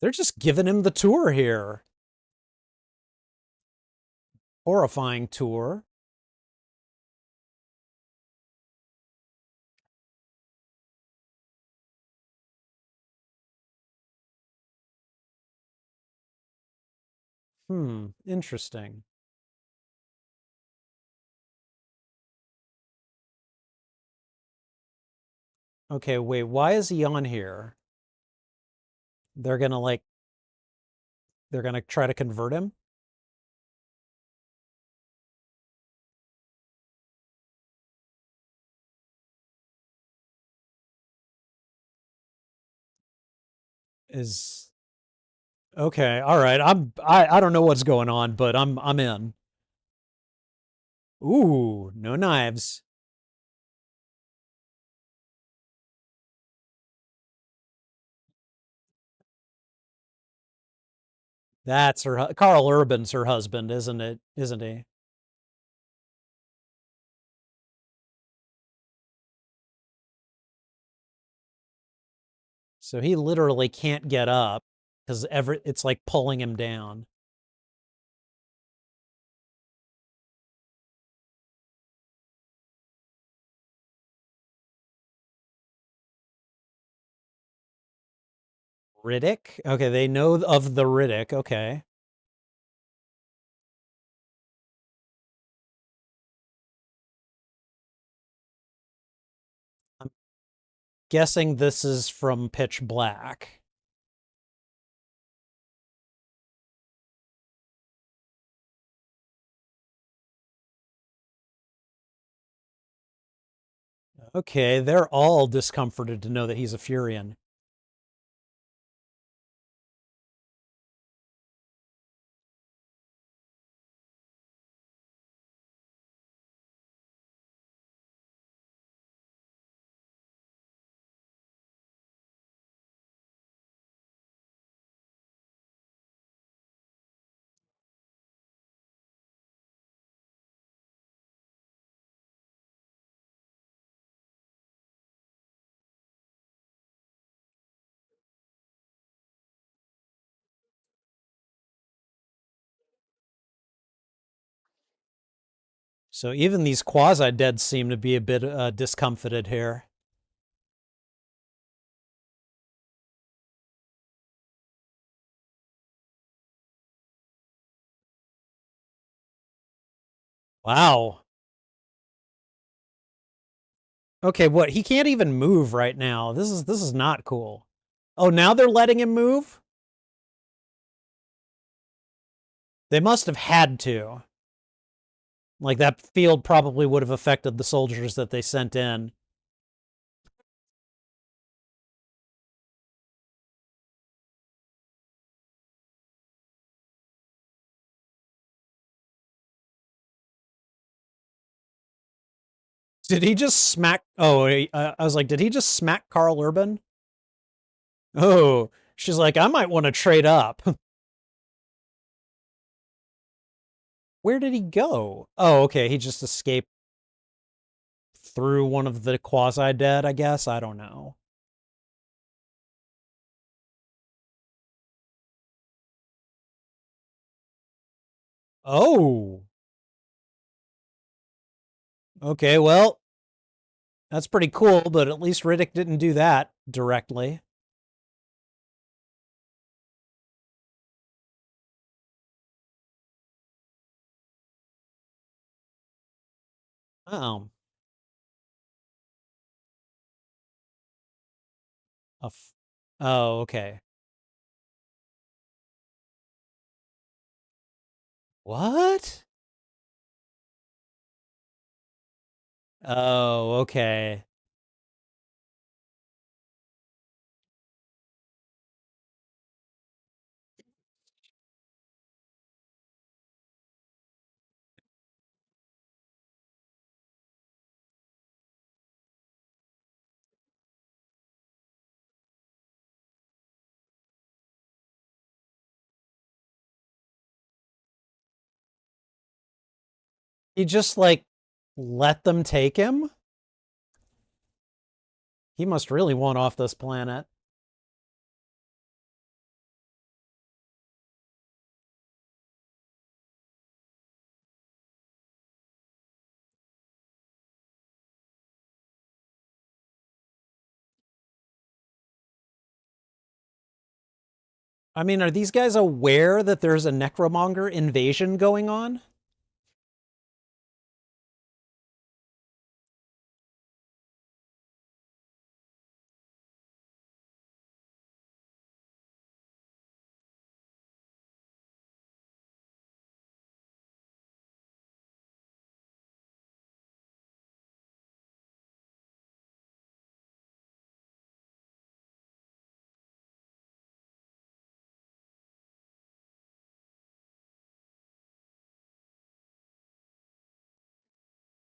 they're just giving him the tour here? Horrifying tour. Interesting. Okay, wait, why is he on here? They're gonna like they're gonna try to convert him? Is okay, all right. I don't know what's going on, but I'm in. Ooh, no knives. That's Carl Urban's her husband, isn't it? Isn't he? So he literally can't get up because it's like pulling him down. Riddick? Okay, they know of the Riddick. Okay. I'm guessing this is from Pitch Black. Okay, they're all discomforted to know that he's a Furion. So even these quasi-dead seem to be a bit discomfited here. Wow. Okay, what? He can't even move right now. This is not cool. Oh, now they're letting him move? They must have had to. Like that field probably would have affected the soldiers that they sent in. Did he just smack? Oh, I was like, did he just smack Carl Urban? Oh, she's like, I might want to trade up. Where did he go? Oh, okay, he just escaped through one of the quasi-dead, I guess. I don't know. Oh, okay, well, That's pretty cool, but at least Riddick didn't do that directly. Oh, a f- oh, okay. What? Oh, okay. He just like let them take him? He must really want off this planet. I mean, are these guys aware that there's a necromonger invasion going on?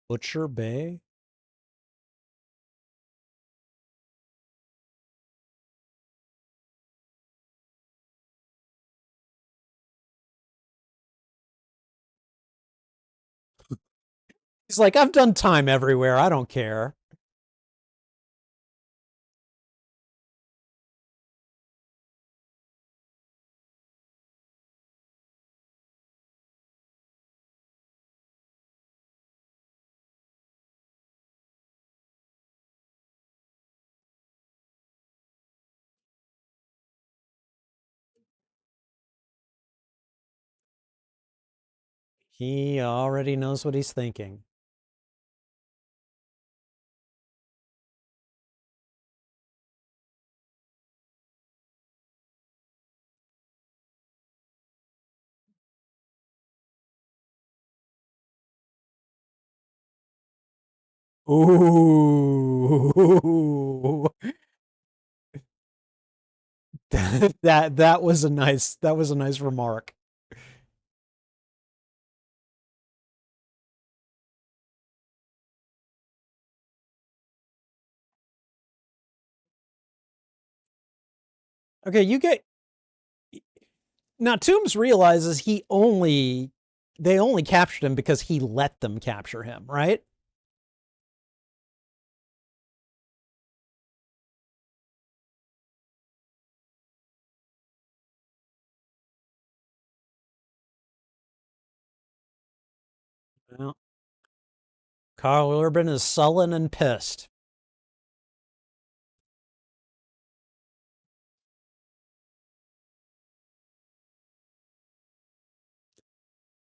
Butcher Bay? He's like, I've done time everywhere. I don't care. He already knows what he's thinking. Ooh. That was a nice remark. Okay, you get now Toombs realizes they only captured him because he let them capture him, right? Well, Carl Urban is sullen and pissed.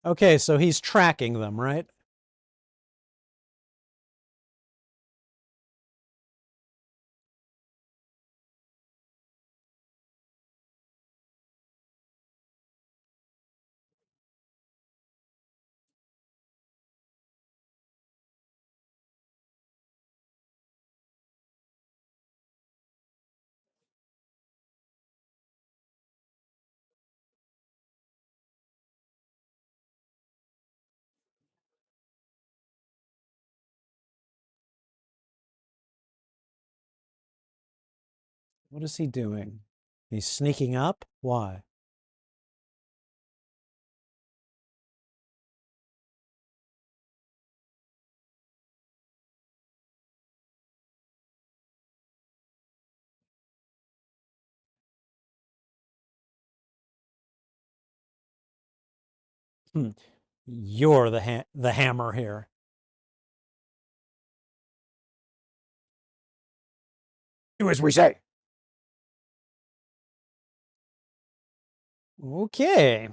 Okay, so he's tracking them, right? What is he doing? He's sneaking up? Why? Hmm. You're the hammer here. Do as we say. Okay.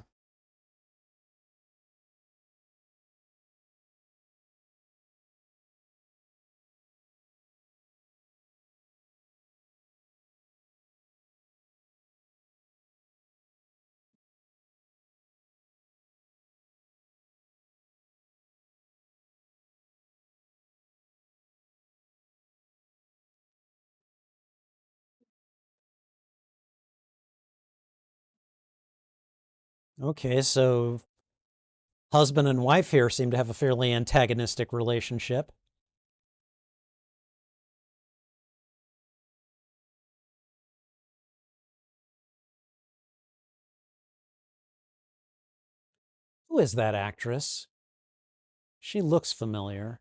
Okay, so husband and wife here seem to have a fairly antagonistic relationship. Who is that actress? She looks familiar.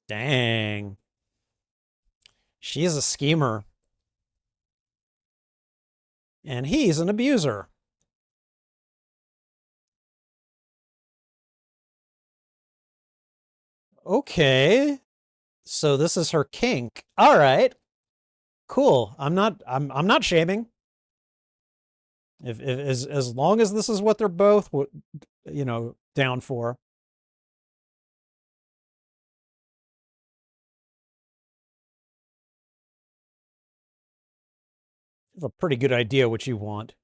Dang. She's a schemer, and he's an abuser. Okay. So this is her kink. All right. Cool. I'm not shaming. If as long as this is what they're both down for. You have a pretty good idea what you want.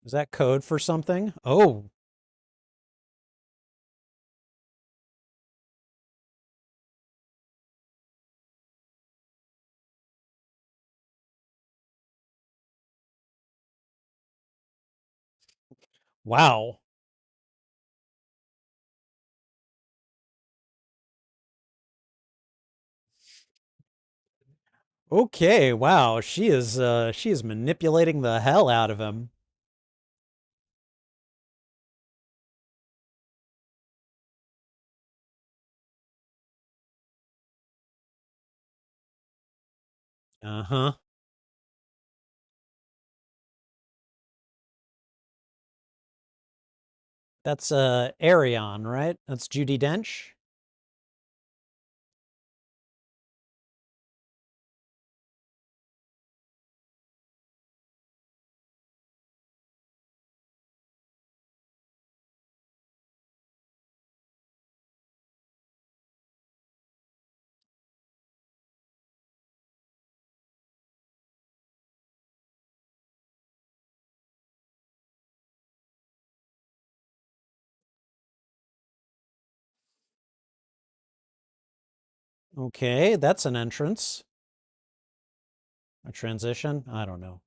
Is that code for something? Oh, wow. Okay, wow. She is manipulating the hell out of him. Uh-huh. That's Arion, right? That's Judy Dench. Okay, that's an entrance. A transition? I don't know.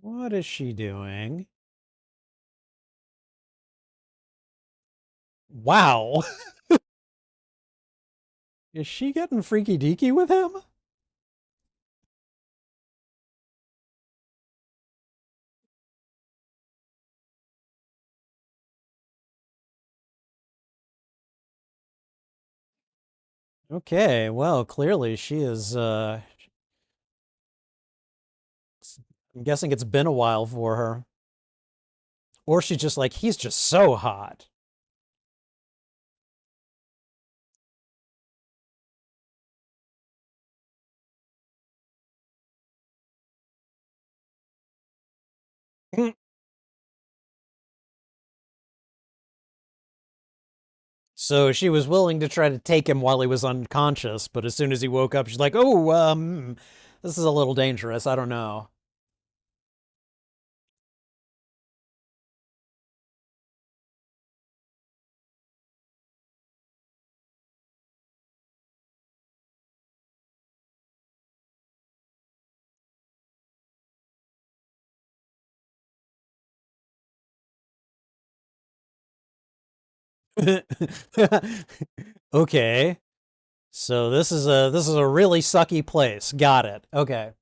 What is she doing? Wow. Is she getting freaky deaky with him? Okay, well, clearly she is I'm guessing it's been a while for her. Or she's just like, he's just so hot. So she was willing to try to take him while he was unconscious, but as soon as he woke up, she's like, "Oh, this is a little dangerous. I don't know." Okay. So this is a really sucky place. Got it. Okay.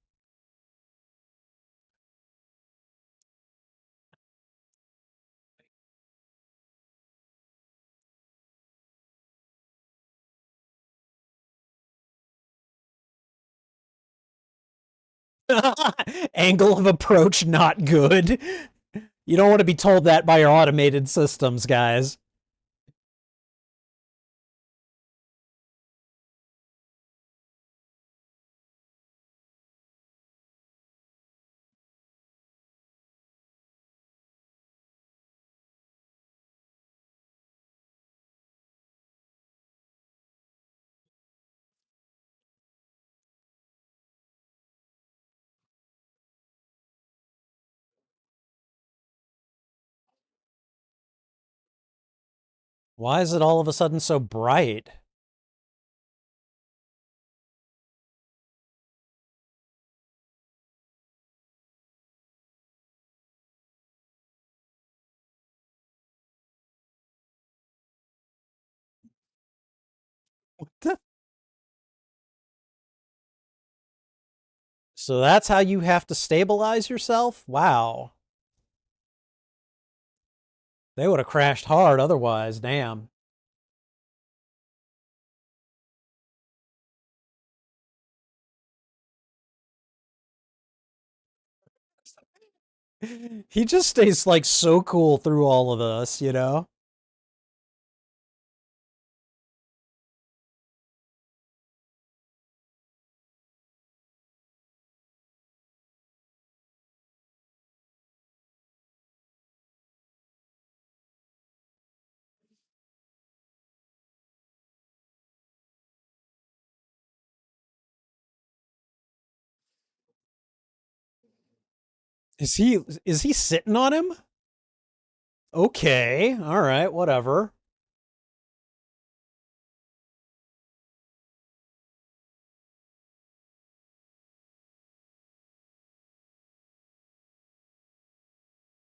Angle of approach not good. You don't want to be told that by your automated systems, guys. Why is it all of a sudden so bright? What the? So that's how you have to stabilize yourself? Wow. They would have crashed hard otherwise. Damn. He just stays like so cool through all of this, you know? Is he sitting on him? Okay. All right, whatever.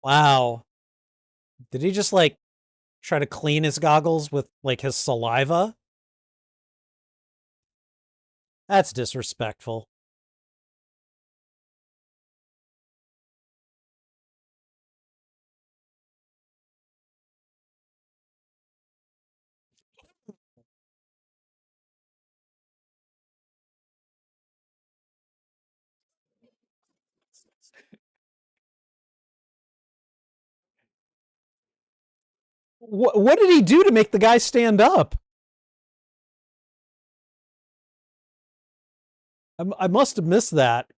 Wow. Did he just like try to clean his goggles with like his saliva? That's disrespectful. What did he do to make the guy stand up? I must have missed that.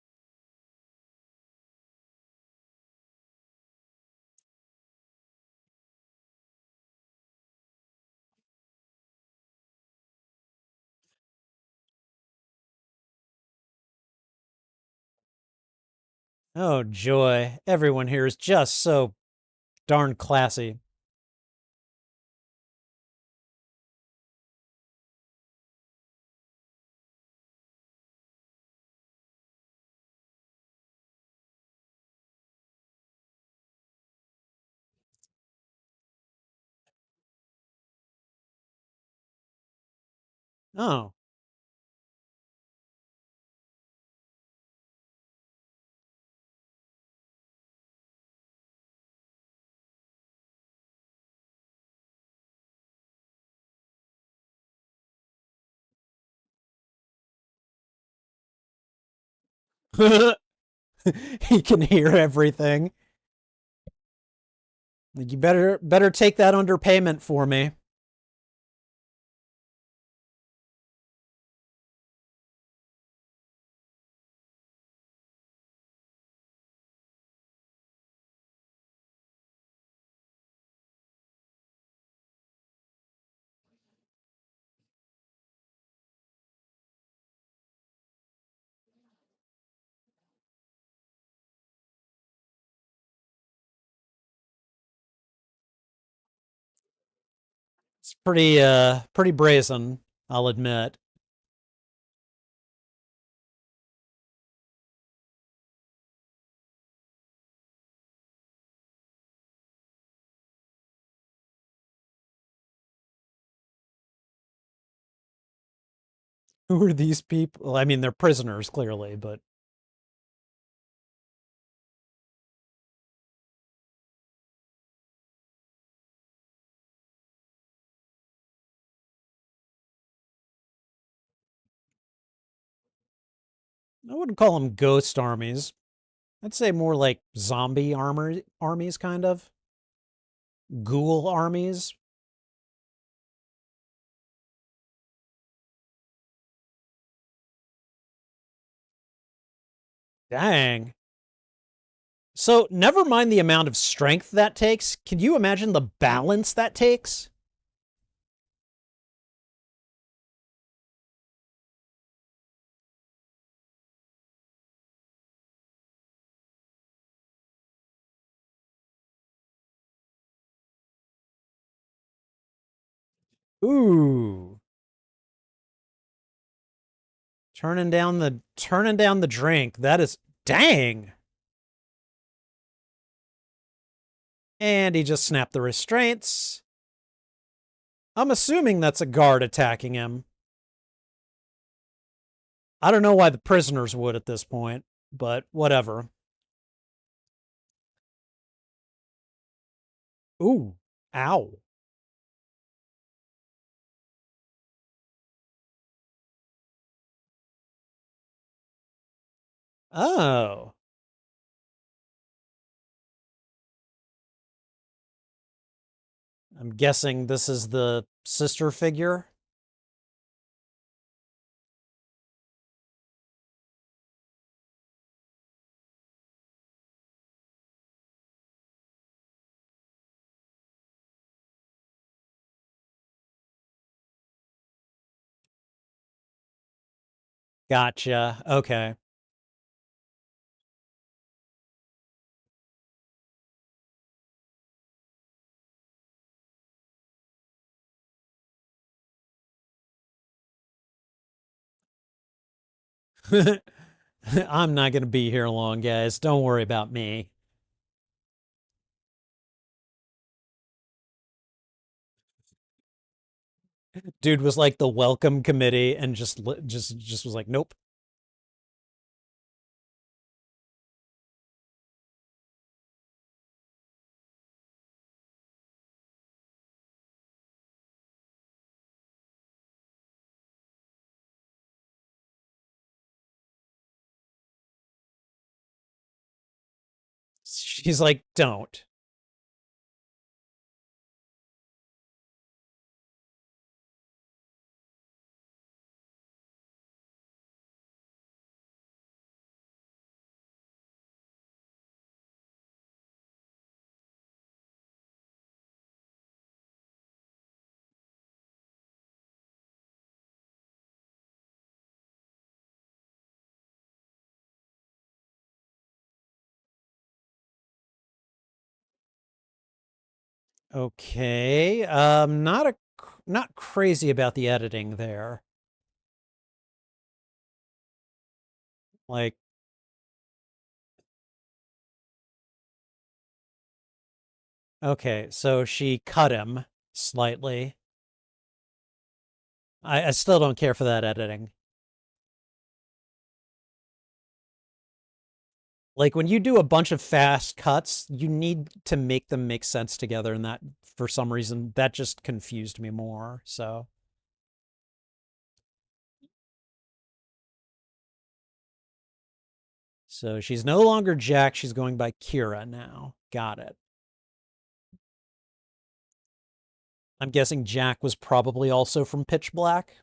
Oh, joy. Everyone here is just so darn classy. Oh. He can hear everything. You better take that underpayment for me. It's pretty brazen, I'll admit. Who are these people? I mean, they're prisoners, clearly, but I wouldn't call them ghost armies. I'd say more like zombie armies, kind of. Ghoul armies. Dang. So, never mind the amount of strength that takes. Can you imagine the balance that takes? Ooh. Turning down the drink. That is dang. And he just snapped the restraints. I'm assuming that's a guard attacking him. I don't know why the prisoners would at this point, but whatever. Ooh. Ow. Oh. I'm guessing this is the sister figure. Gotcha. Okay. I'm not going to be here long, guys. Don't worry about me. Dude was like the welcome committee and just was like, "Nope." She's like, "Don't." Okay. Not crazy about the editing there. Like, okay, so she cut him slightly. I still don't care for that editing. Like when you do a bunch of fast cuts, you need to make them make sense together, and that for some reason that just confused me more. So she's no longer Jack, she's going by Kira now. Got it. I'm guessing Jack was probably also from Pitch Black.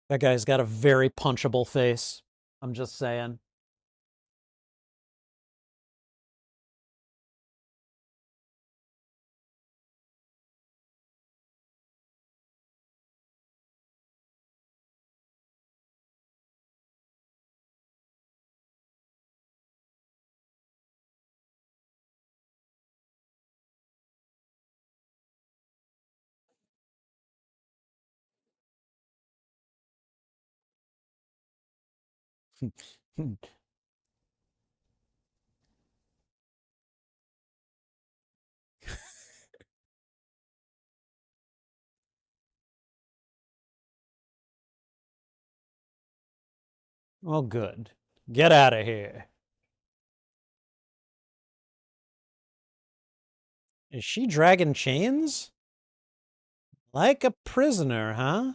That guy's got a very punchable face. I'm just saying. Well, good. Get out of here. Is she dragging chains? Like a prisoner, huh?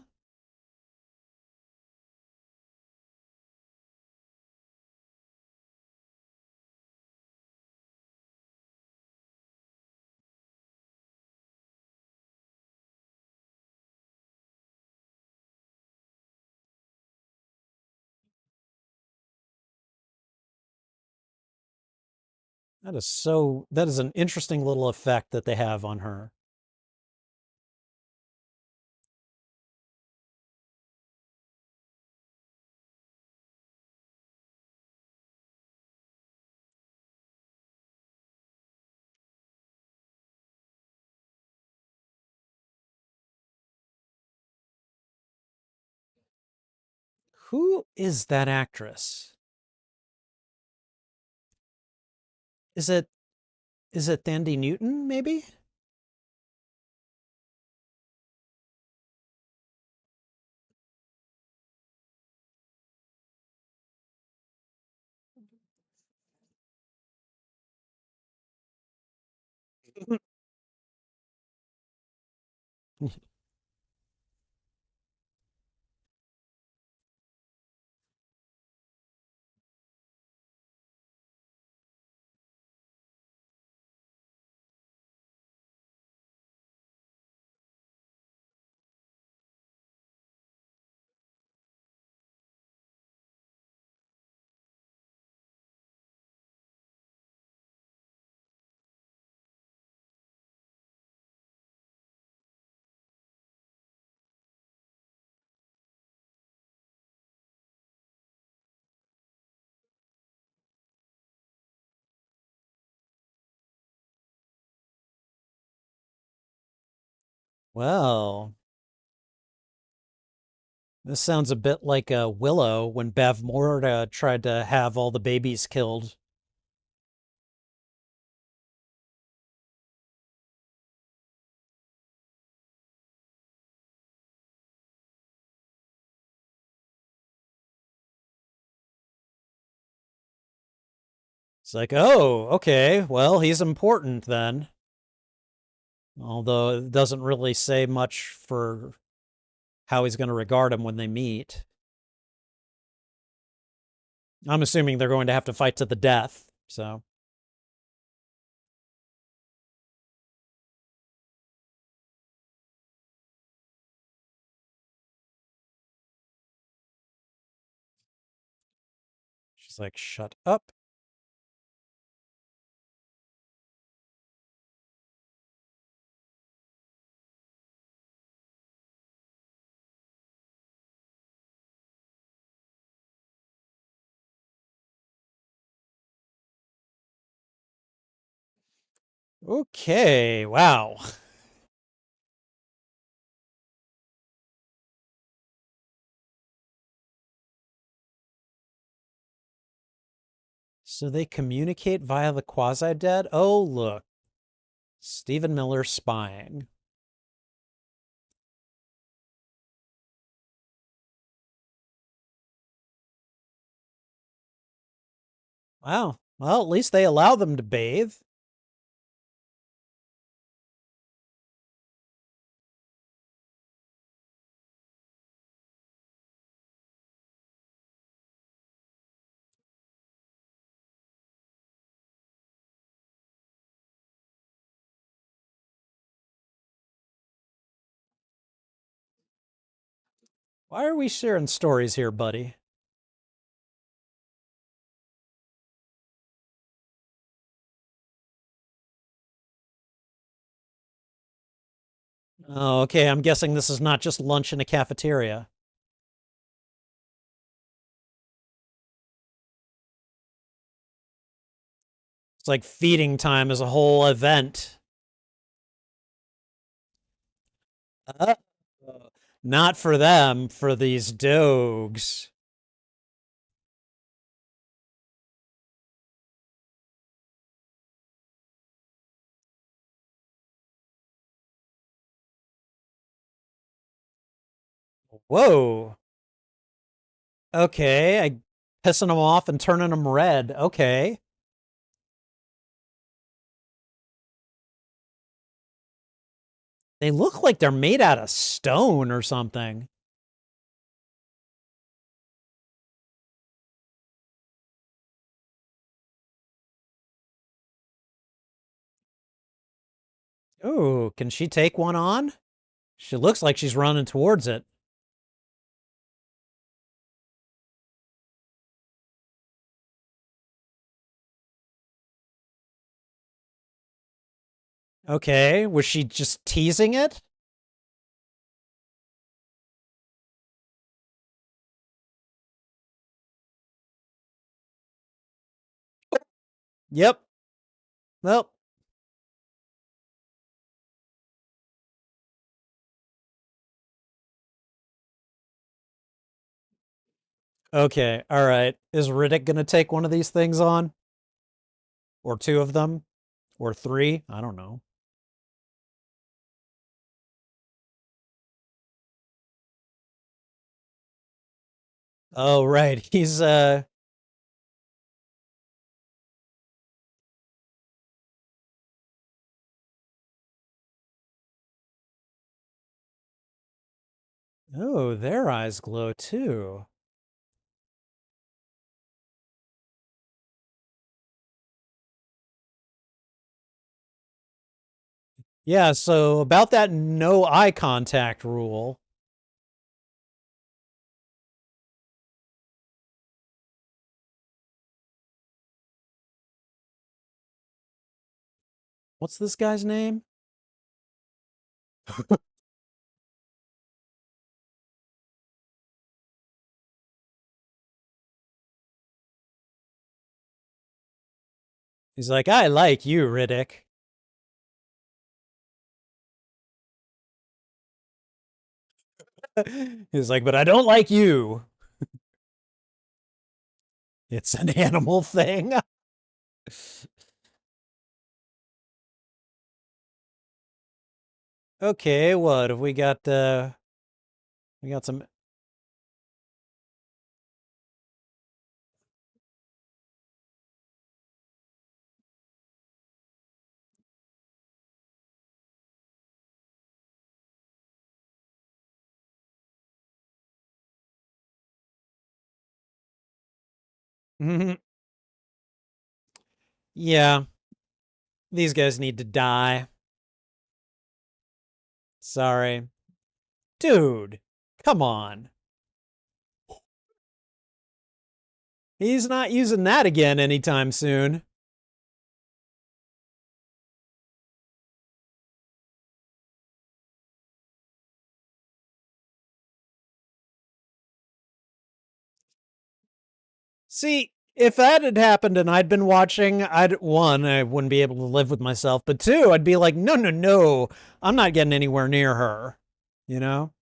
That is an interesting little effect that they have on her. Who is that actress? Is it Thandie Newton, maybe? Well, this sounds a bit like Willow when Bev Morta tried to have all the babies killed. It's like, oh, okay, well, he's important then. Although it doesn't really say much for how he's going to regard him when they meet. I'm assuming they're going to have to fight to the death, so. She's like, shut up. Okay, wow. So they communicate via the quasi-dead? Oh, look. Stephen Miller spying. Wow. Well, at least they allow them to bathe. Why are we sharing stories here, buddy? Oh, okay. I'm guessing this is not just lunch in a cafeteria. It's like feeding time is a whole event. Uh, not for them, for these dogs. Whoa. Okay, I pissing them off and turning them red. Okay. They look like they're made out of stone or something. Ooh, can she take one on? She looks like she's running towards it. Okay, was she just teasing it? Yep. Well, okay. All right. Is Riddick going to take one of these things on? Or two of them? Or three? I don't know. Oh, right. He's oh, their eyes glow too. Yeah, so about that no eye contact rule. What's this guy's name? He's like, I like you, Riddick. He's like, but I don't like you. It's an animal thing. Okay, what have we got? We got some. Yeah, these guys need to die. Sorry. Dude, come on. He's not using that again anytime soon. See, if that had happened and I'd been watching, one, I wouldn't be able to live with myself, but two, I'd be like, no, no, no, I'm not getting anywhere near her. You know?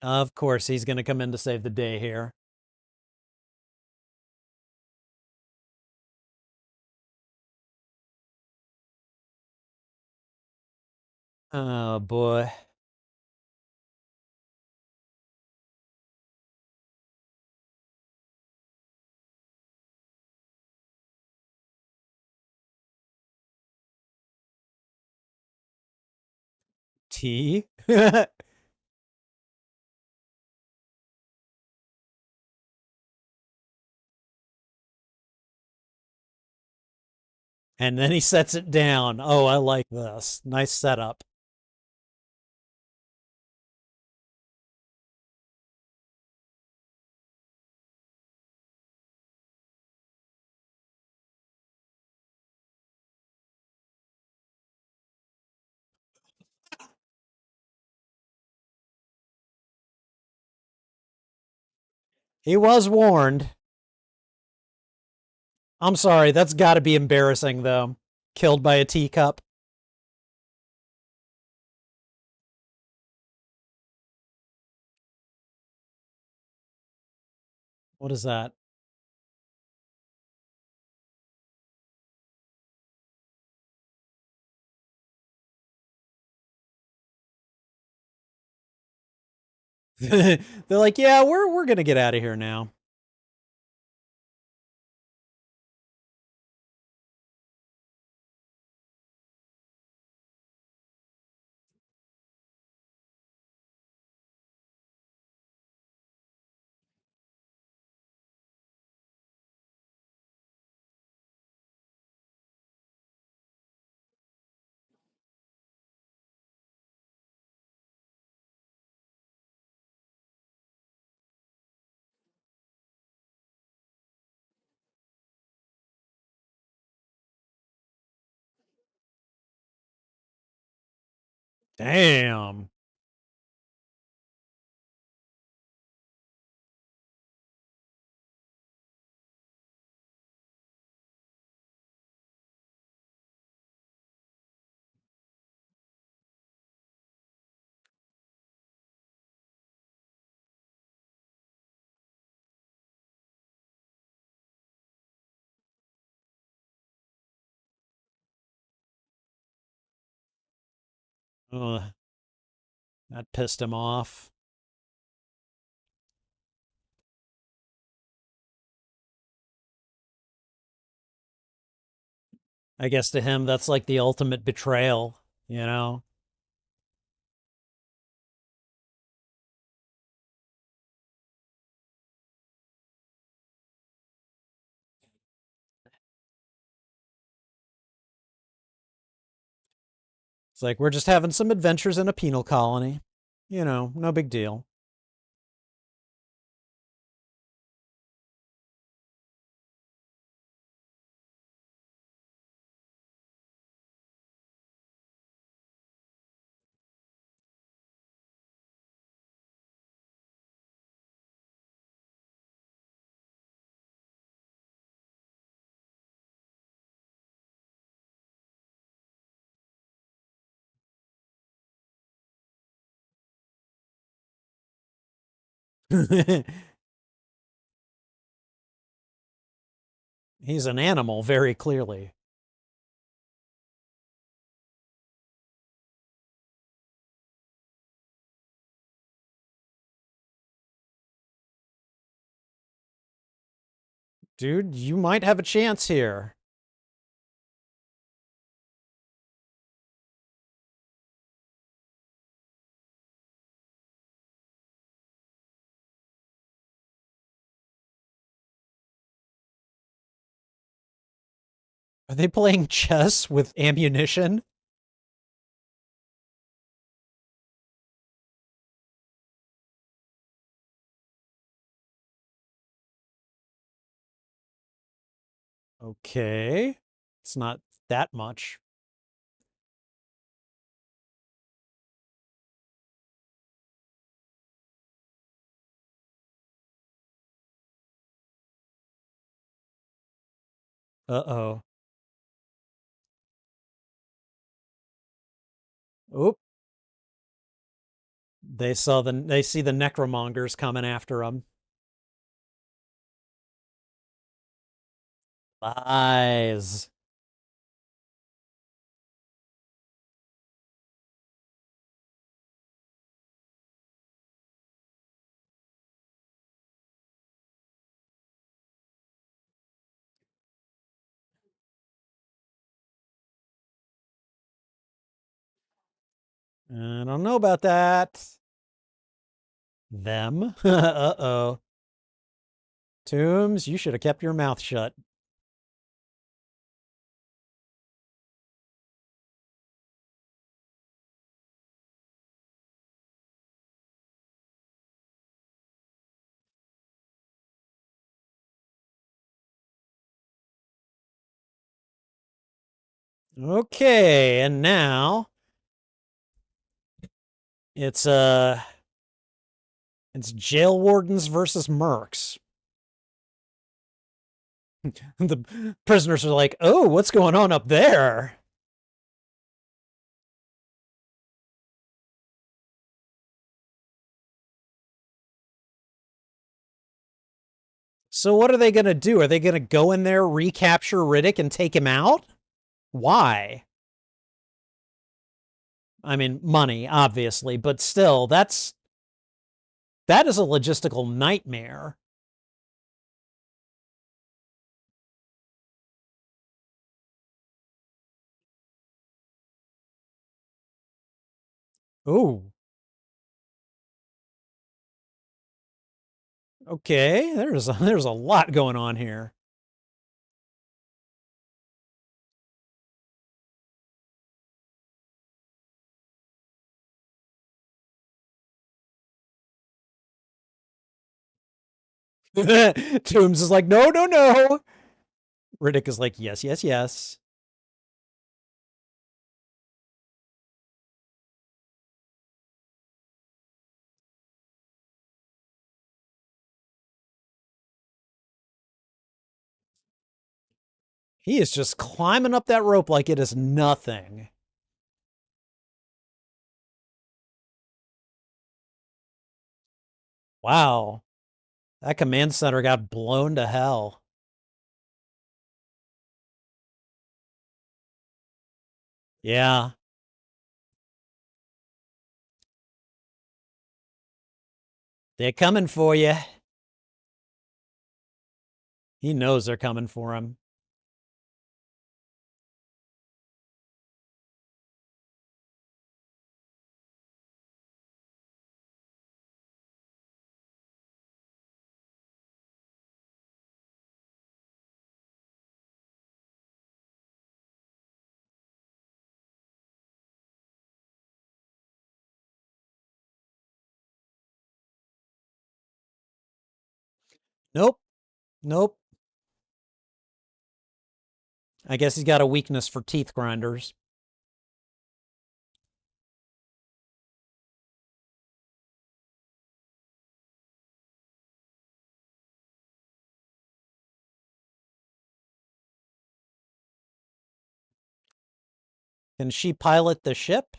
Of course, he's going to come in to save the day here. Oh, boy. T? And then he sets it down. Oh, I like this. Nice setup. He was warned. I'm sorry, that's got to be embarrassing, though. Killed by a teacup. What is that? They're like, yeah, we're gonna get out of here now. Damn. Ugh, that pissed him off. I guess to him, that's like the ultimate betrayal, you know? It's like, we're just having some adventures in a penal colony. You know, no big deal. He's an animal, very clearly. Dude, you might have a chance here. Are they playing chess with ammunition? Okay. It's not that much. Uh-oh. Oop. They see the necromongers coming after them. Lies. I don't know about that. Them? Uh-oh. Toombs, you should have kept your mouth shut. Okay, and now it's it's jail wardens versus mercs. The prisoners are like, "Oh, what's going on up there?" So what are they going to do? Are they going to go in there, recapture Riddick and take him out? Why? I mean, money, obviously, but still, that's That is a logistical nightmare. Ooh, okay. There's a lot going on here. Toombs is like, no, no, no. Riddick is like, yes, yes, yes. He is just climbing up that rope like it is nothing. Wow. That command center got blown to hell. Yeah. They're coming for you. He knows they're coming for him. Nope. Nope. I guess he's got a weakness for teeth grinders. Can she pilot the ship?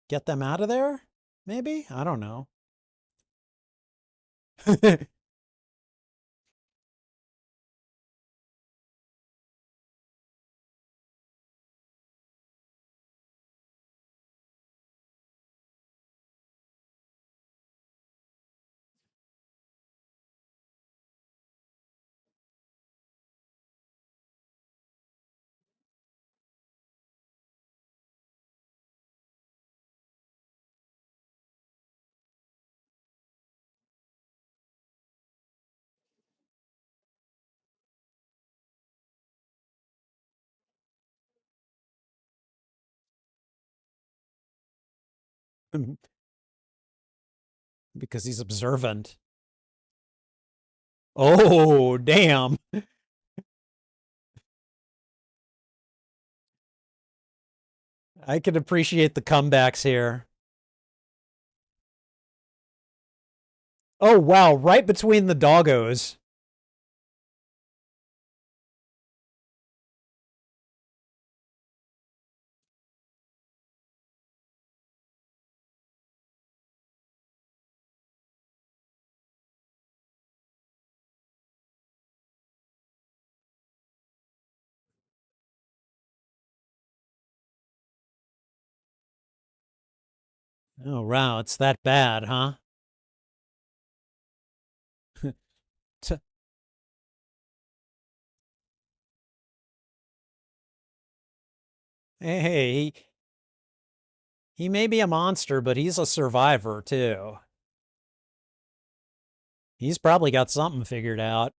Get them out of there? Maybe? I don't know. Because he's observant. Oh, damn. I can appreciate the comebacks here. Oh, wow. Right between the doggos. Oh, wow. It's that bad, huh? Hey, he may be a monster, but he's a survivor, too. He's probably got something figured out.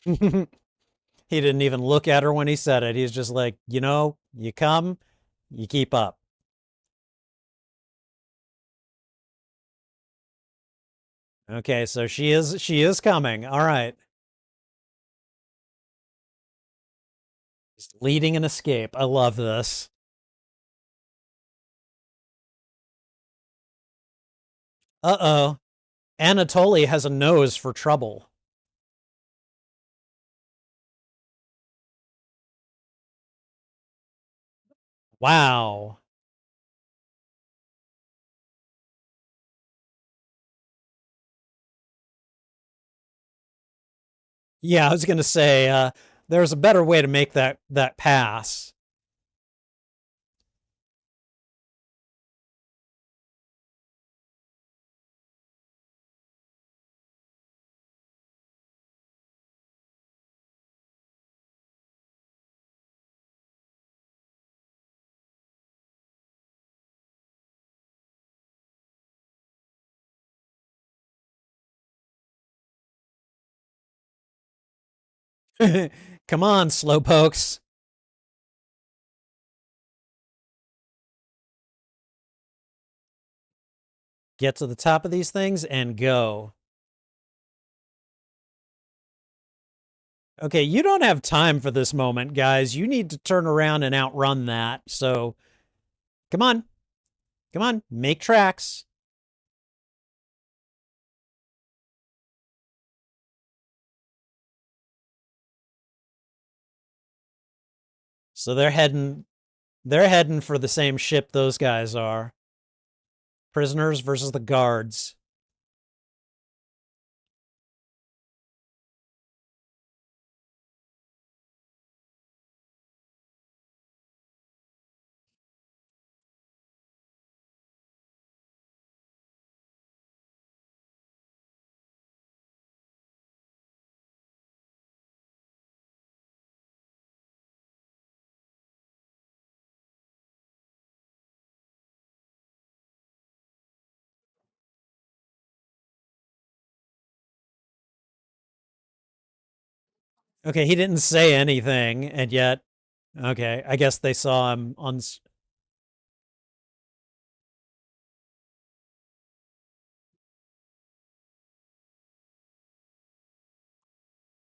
He didn't even look at her when he said it. He's just like, you come, you keep up. Okay, so she is coming. All right. Just leading an escape. I love this. Uh-oh. Anatoly has a nose for trouble. Wow. Yeah, I was gonna say, there's a better way to make that pass. Come on, slowpokes. Get to the top of these things and go. Okay, you don't have time for this moment, guys. You need to turn around and outrun that. So, come on. Come on. Make tracks. So they're heading for the same ship those guys are. Prisoners versus the guards. Okay, he didn't say anything, and yet, okay, I guess they saw him on.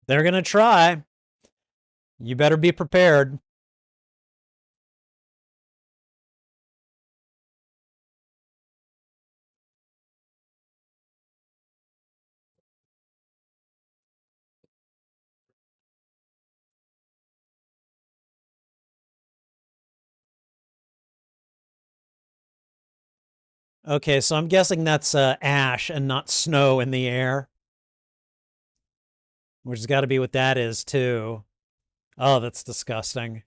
They're gonna try. You better be prepared. Okay, so I'm guessing that's ash and not snow in the air, which has got to be what that is too. Oh, that's disgusting.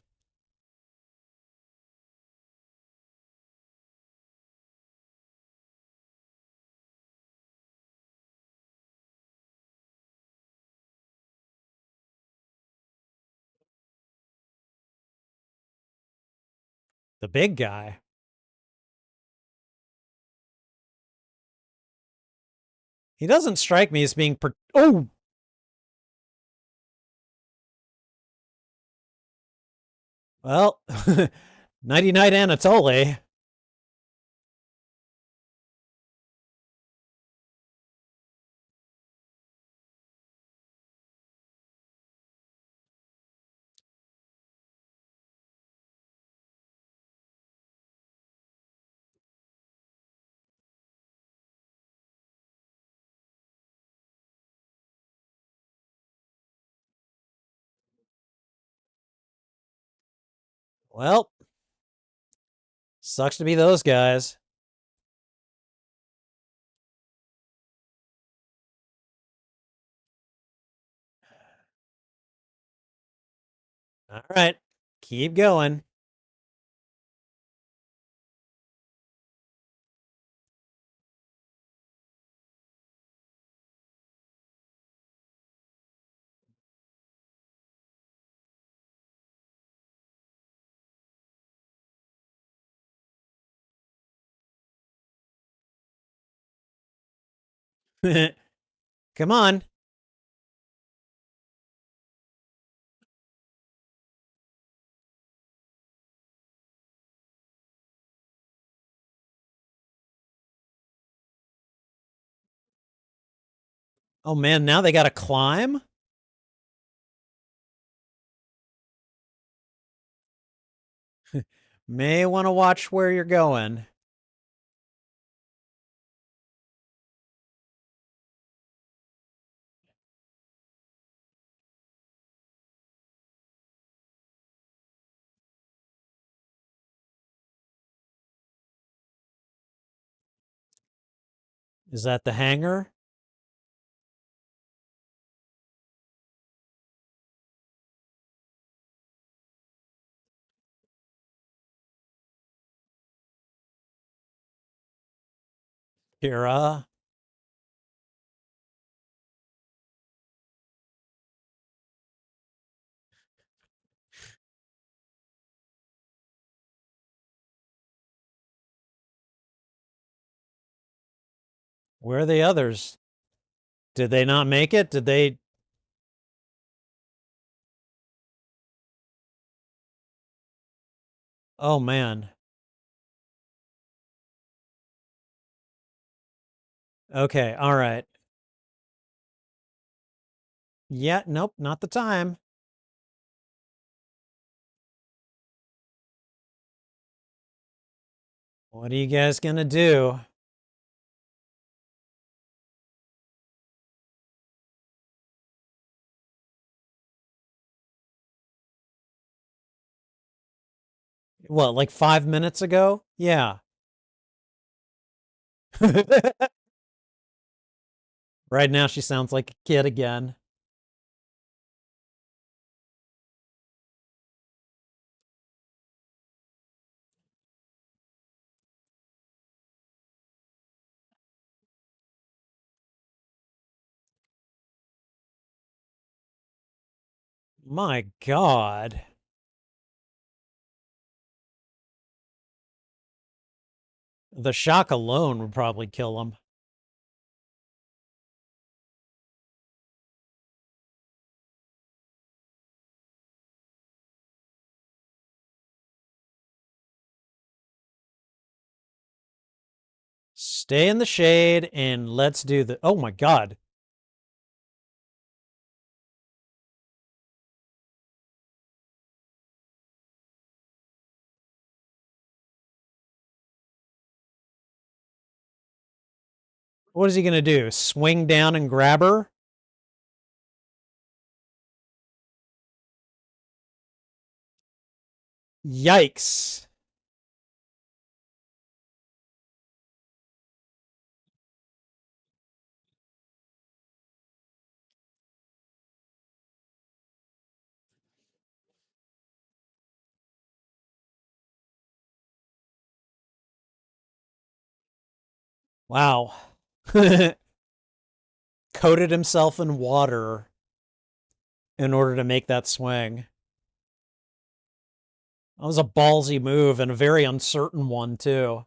The big guy. He doesn't strike me as being. Oh, well, nighty night, Anatoly. Well, sucks to be those guys. All right, keep going. Come on. Oh man, now they got to climb? May want to watch where you're going. Is that the hangar? Kira? Where are the others? Did they not make it? Did they? Oh man. Okay, all right. Yeah, nope, not the time. What are you guys gonna do? What, like 5 minutes ago? Yeah. Right now she sounds like a kid again. My God. The shock alone would probably kill him. Stay in the shade and let's do the. Oh my God. What is he gonna do? Swing down and grab her? Yikes. Wow. Coated himself in water in order to make that swing. That was a ballsy move and a very uncertain one, too.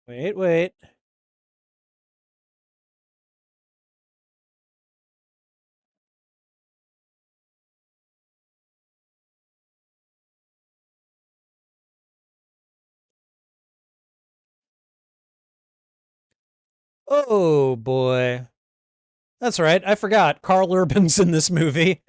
Wait, wait. Oh boy. That's right. I forgot. Carl Urban's in this movie.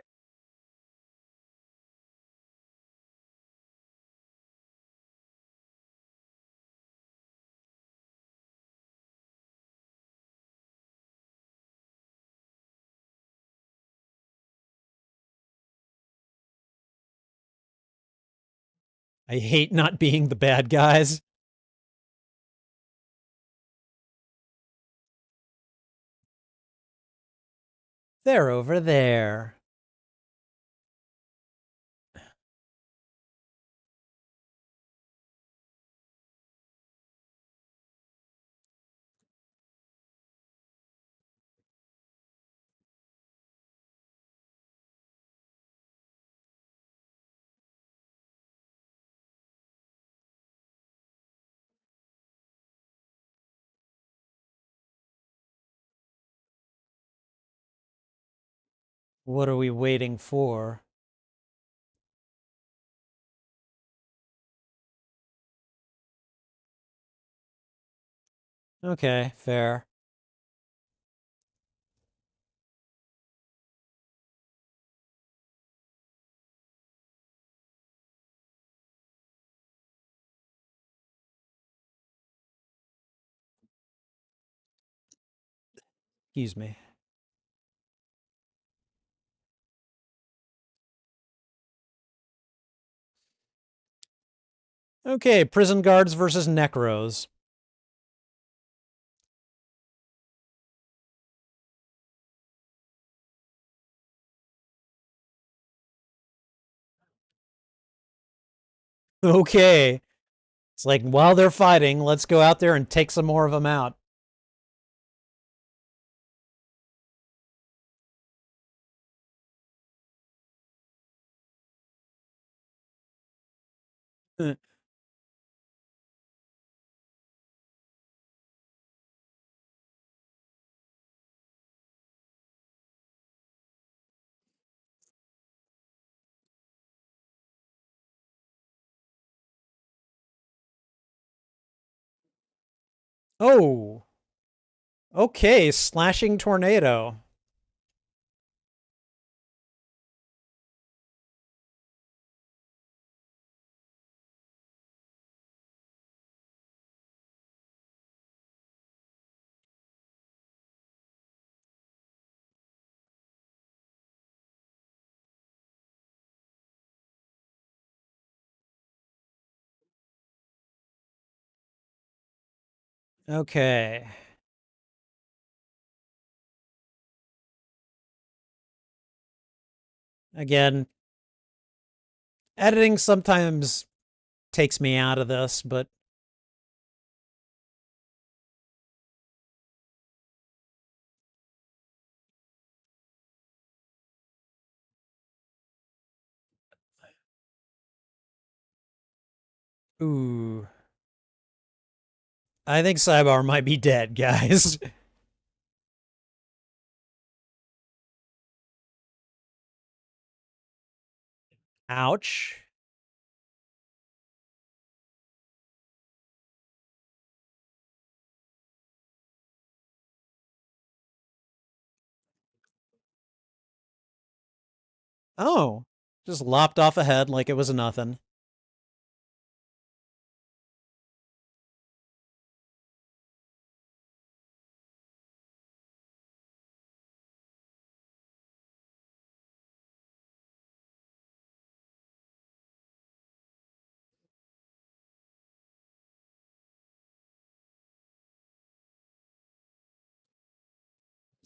I hate not being the bad guys. They're over there. What are we waiting for? Okay, fair. Excuse me. Okay, prison guards versus necros. Okay. It's like while they're fighting, let's go out there and take some more of them out. Oh, okay, slashing tornado. Okay. Again, editing sometimes takes me out of this, but ooh. I think Cybar might be dead, guys. Ouch. Oh, just lopped off a head like it was nothing.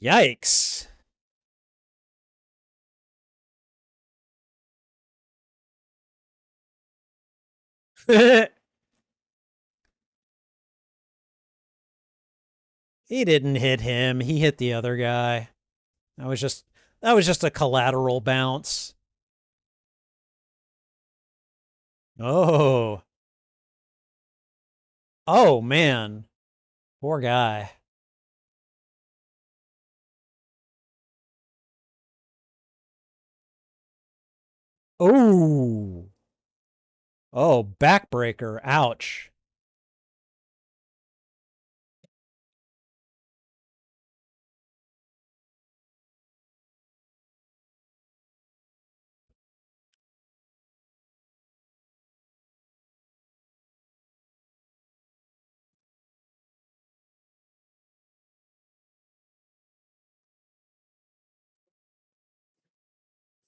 Yikes. He didn't hit him. He hit the other guy. That was just that was just a collateral bounce. Oh. Oh man. Poor guy. Oh. Oh, backbreaker. Ouch.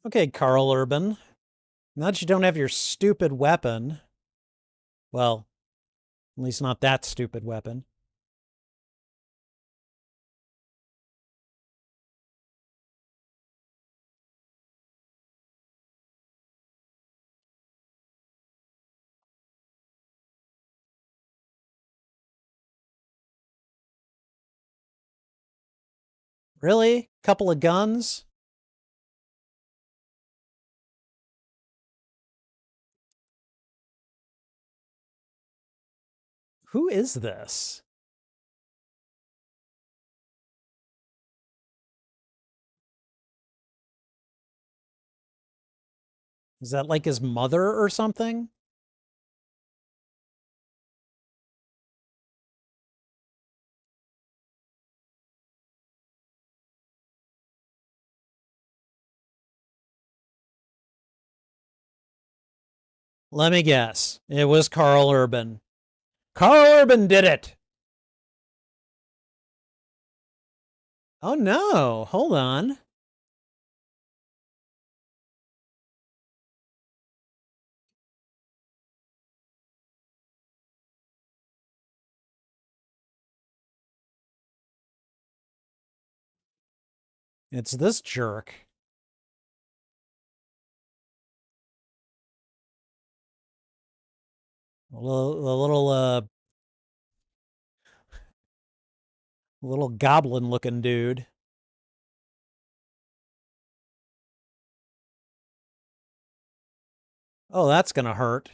Okay, Carl Urban. Now that you don't have your stupid weapon. Well, at least not that stupid weapon. Really? Couple of guns? Who is this? Is that like his mother or something? Let me guess. It was Carl Urban. Carl Urban did it! Oh no, hold on. It's this jerk. The little goblin looking dude. Oh, that's gonna hurt.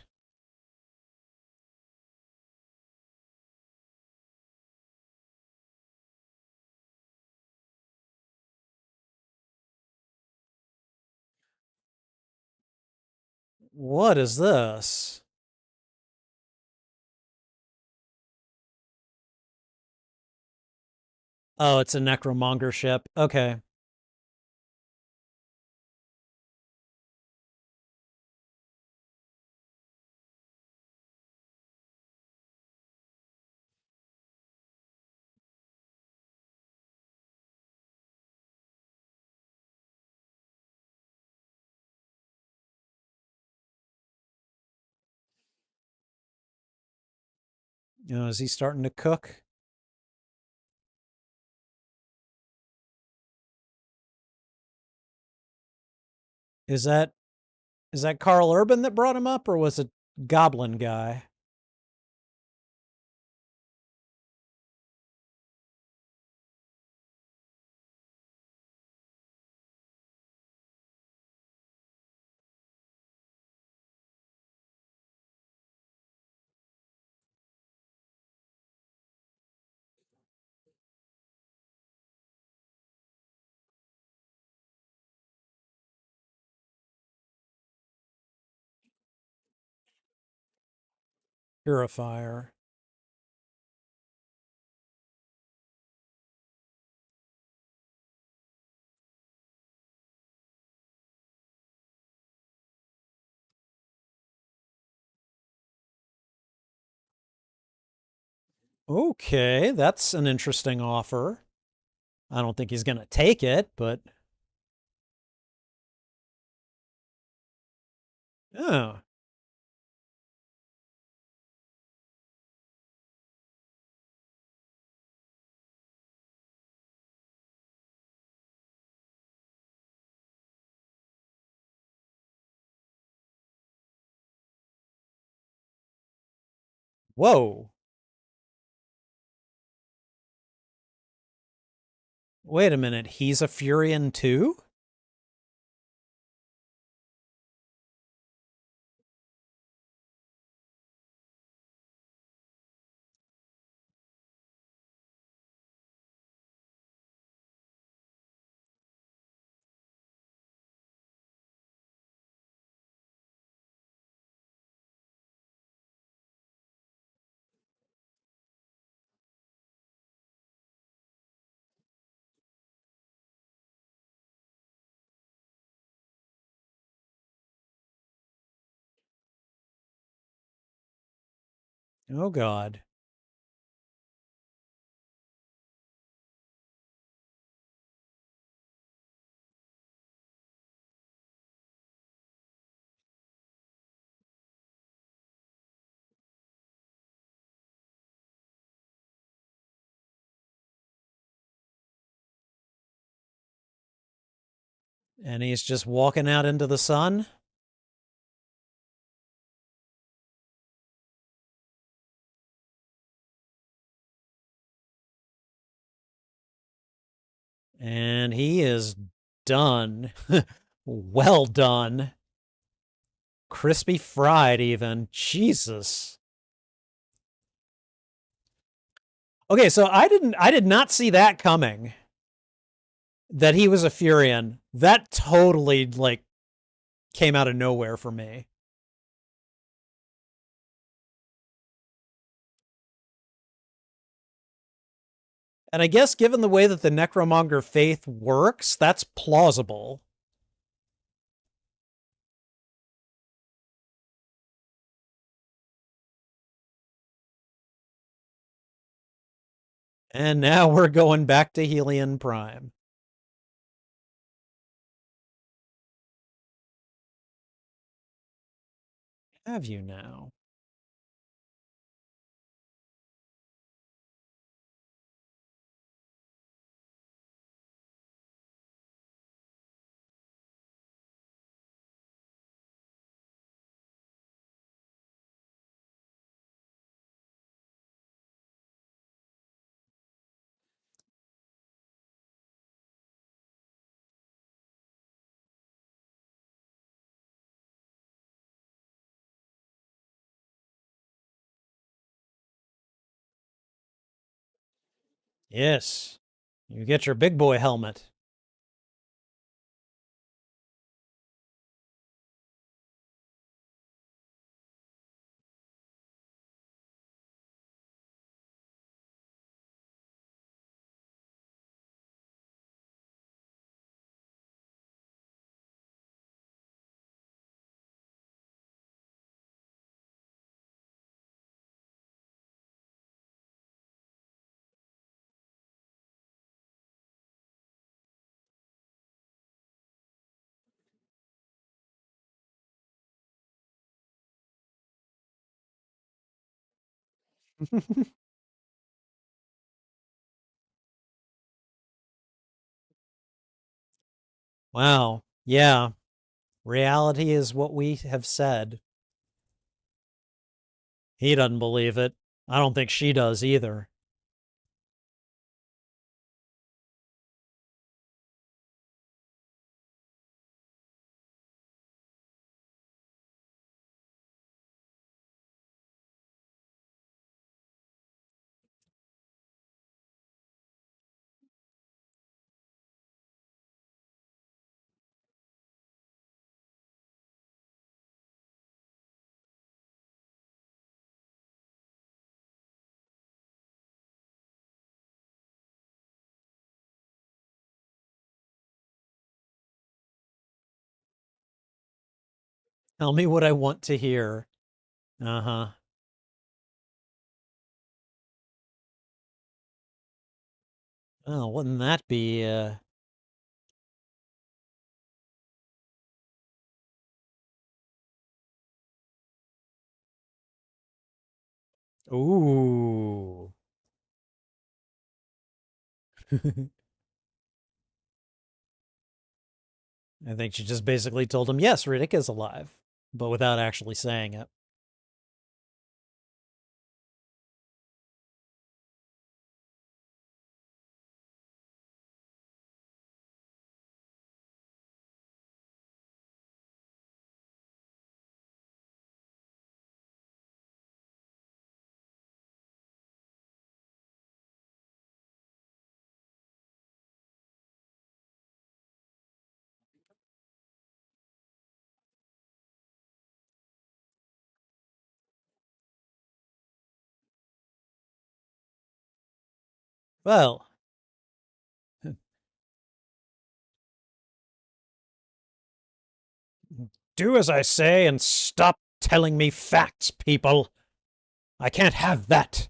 What is this? Oh, it's a necromonger ship. Okay. Is he starting to cook? Is that is that Carl Urban that brought him up, or was it Goblin guy? Purifier. Okay, that's an interesting offer. I don't think he's gonna take it, but oh, whoa. Wait a minute, he's a Furion too? Oh God. And he's just walking out into the sun? And he is done. Well done. Crispy fried, even. Jesus. Okay, so I did not see that coming. That he was a Furion. That totally like came out of nowhere for me. And I guess given the way that the Necromonger faith works, that's plausible. And now we're going back to Helion Prime. Have you now? Yes. You get your big boy helmet. Wow. Yeah. Reality is what we have said. He doesn't believe it. I don't think she does either. Tell me what I want to hear. Uh-huh. Oh, wouldn't that be ooh. I think she just basically told him, yes, Riddick is alive, but without actually saying it. Well, do as I say and stop telling me facts, people. I can't have that.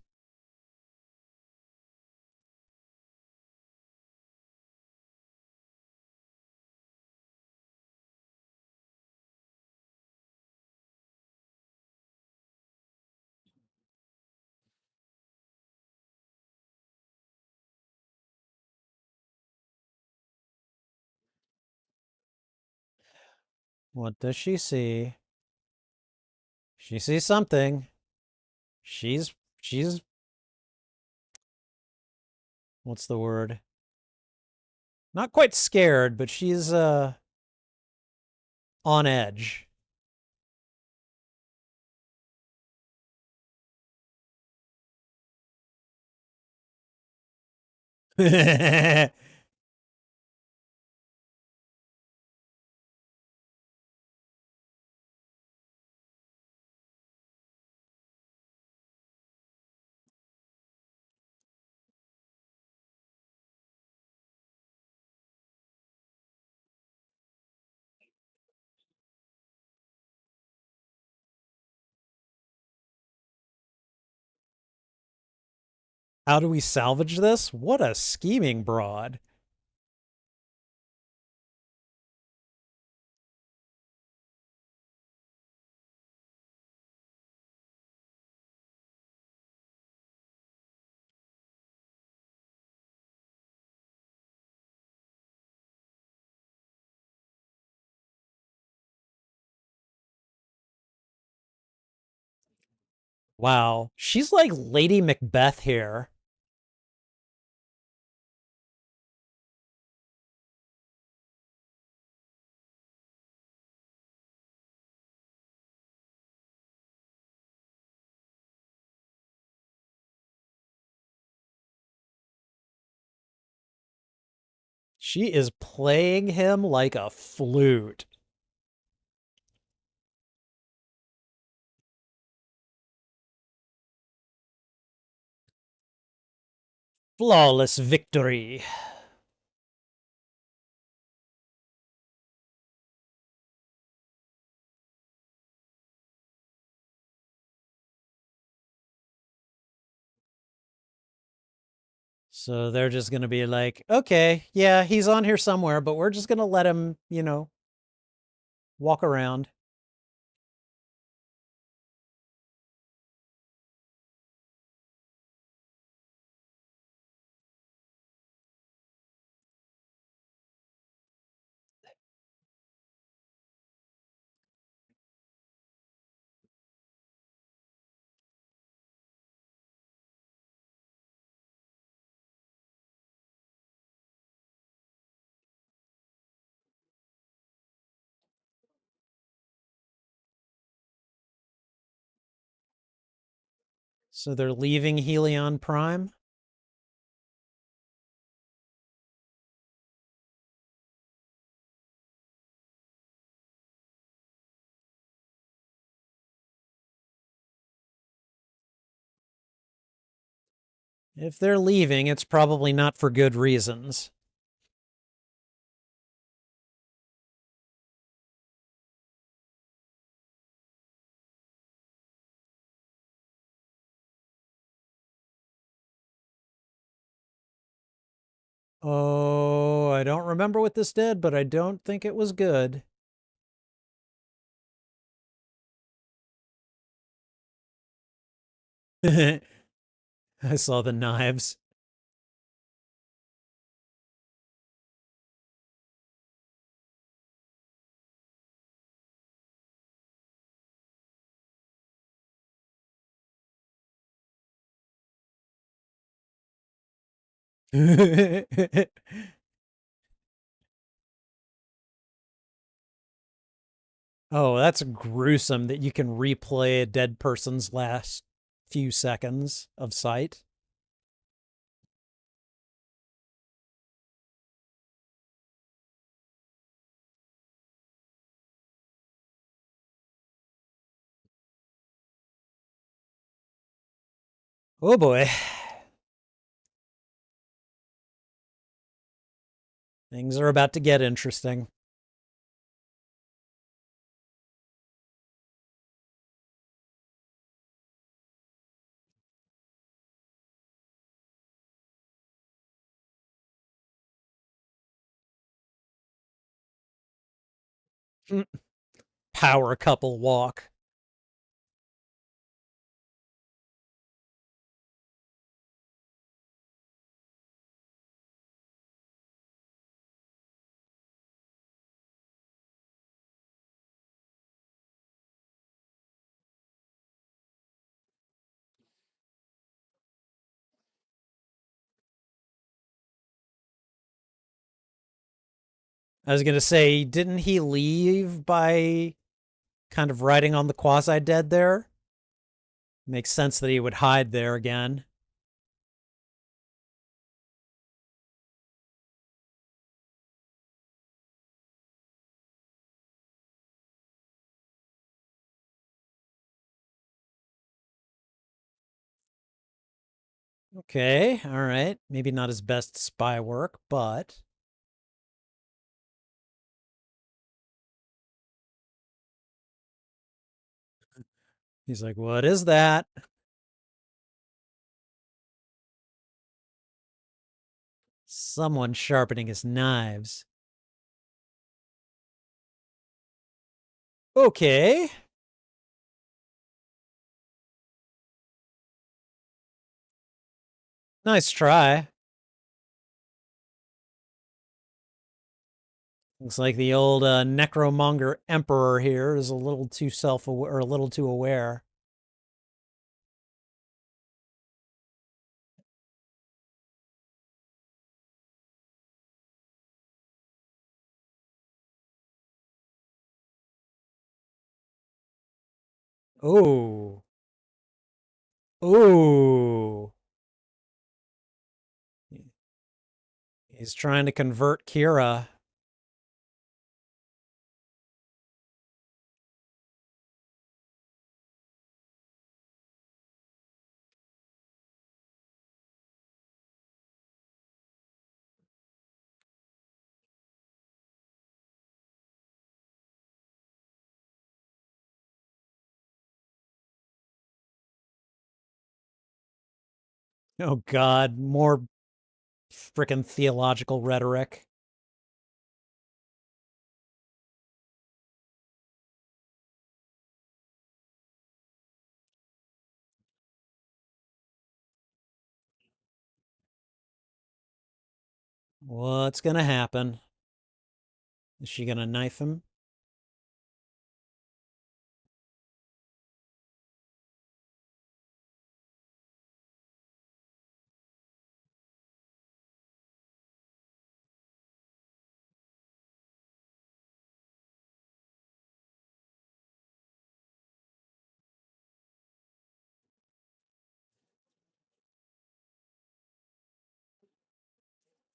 What does she see? She sees something. She's what's the word? Not quite scared, but she's on edge. How do we salvage this? What a scheming broad. Wow. She's like Lady Macbeth here. She is playing him like a flute. Flawless victory. So they're just going to be like, okay, yeah, he's on here somewhere, but we're just going to let him, walk around. So they're leaving Helion Prime. If they're leaving, it's probably not for good reasons. Oh, I don't remember what this did, but I don't think it was good. I saw the knives. Oh, that's gruesome that you can replay a dead person's last few seconds of sight. Oh boy. Things are about to get interesting. Power couple walk. I was going to say, didn't he leave by kind of riding on the quasi dead there? Makes sense that he would hide there again. Okay, all right. Maybe not his best spy work, but he's like, what is that? Someone sharpening his knives. Okay. Nice try. Looks like the old necromonger emperor here is a little too self-aware, or a little too aware. Oh. Oh. He's trying to convert Kira. Oh God, more frickin' theological rhetoric. What's gonna happen? Is she gonna knife him?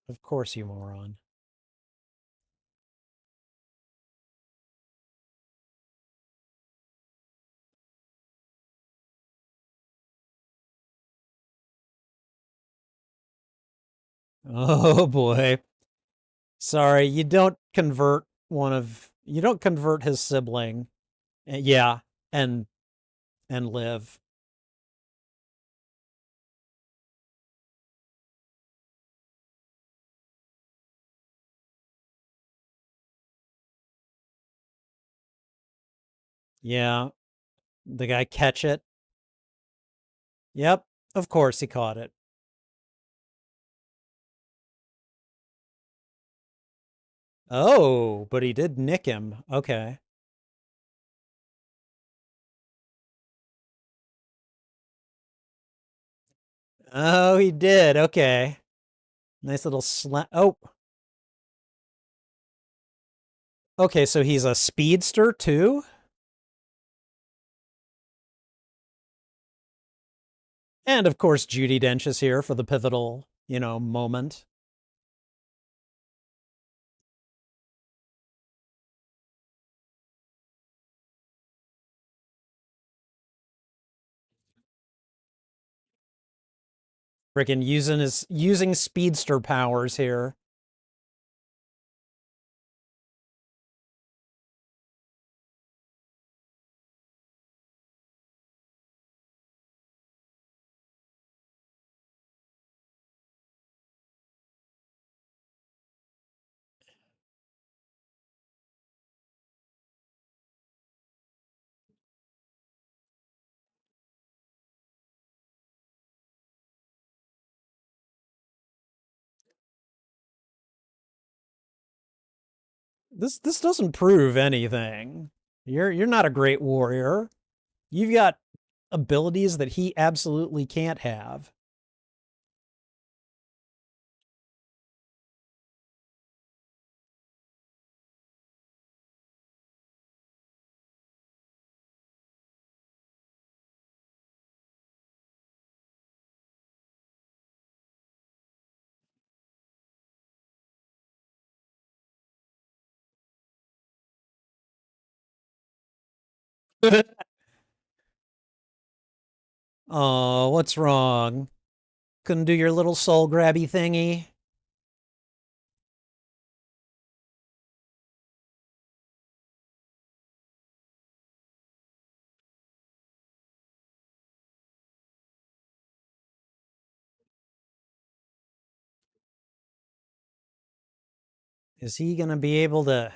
Of course, you moron. Oh boy. Sorry, you don't convert his sibling. Yeah, and live. Yeah, the guy catch it. Yep, of course he caught it. Oh, but he did nick him. Okay. Oh, he did. Okay. Nice little slap. Oh, okay. So he's a speedster too? And of course, Judi Dench is here for the pivotal, moment. Freaking using speedster powers here. This doesn't prove anything. You're not a great warrior. You've got abilities that he absolutely can't have. Oh, what's wrong? Couldn't do your little soul grabby thingy? Is he gonna be able to?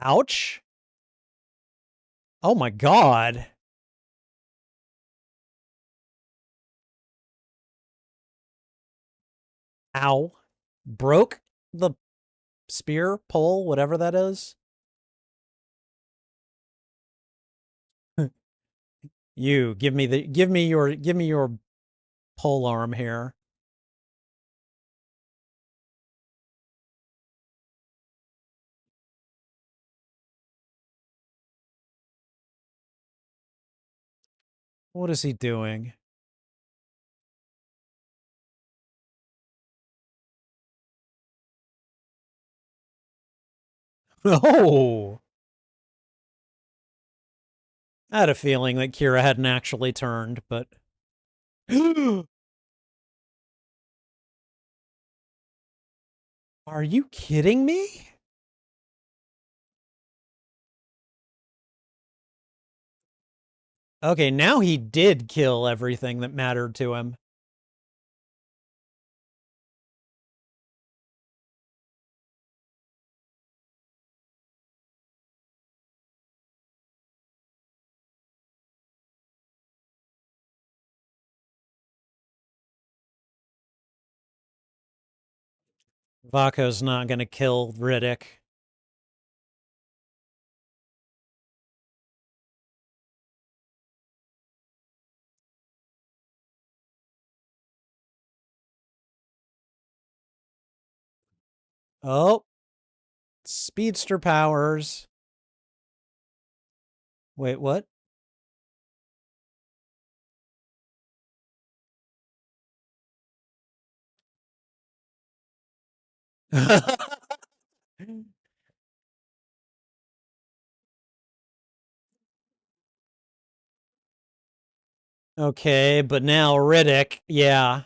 Ouch! Oh my God! Ow! Broke the spear pole, whatever that is. You give me your pole arm here. What is he doing? Oh, I had a feeling that Kira hadn't actually turned, but are you kidding me? Okay, now he did kill everything that mattered to him. Vako's not going to kill Riddick. Oh, speedster powers. Wait, what? Okay, but now Riddick, yeah.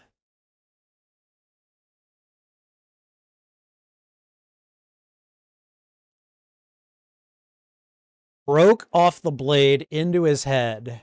Broke off the blade into his head.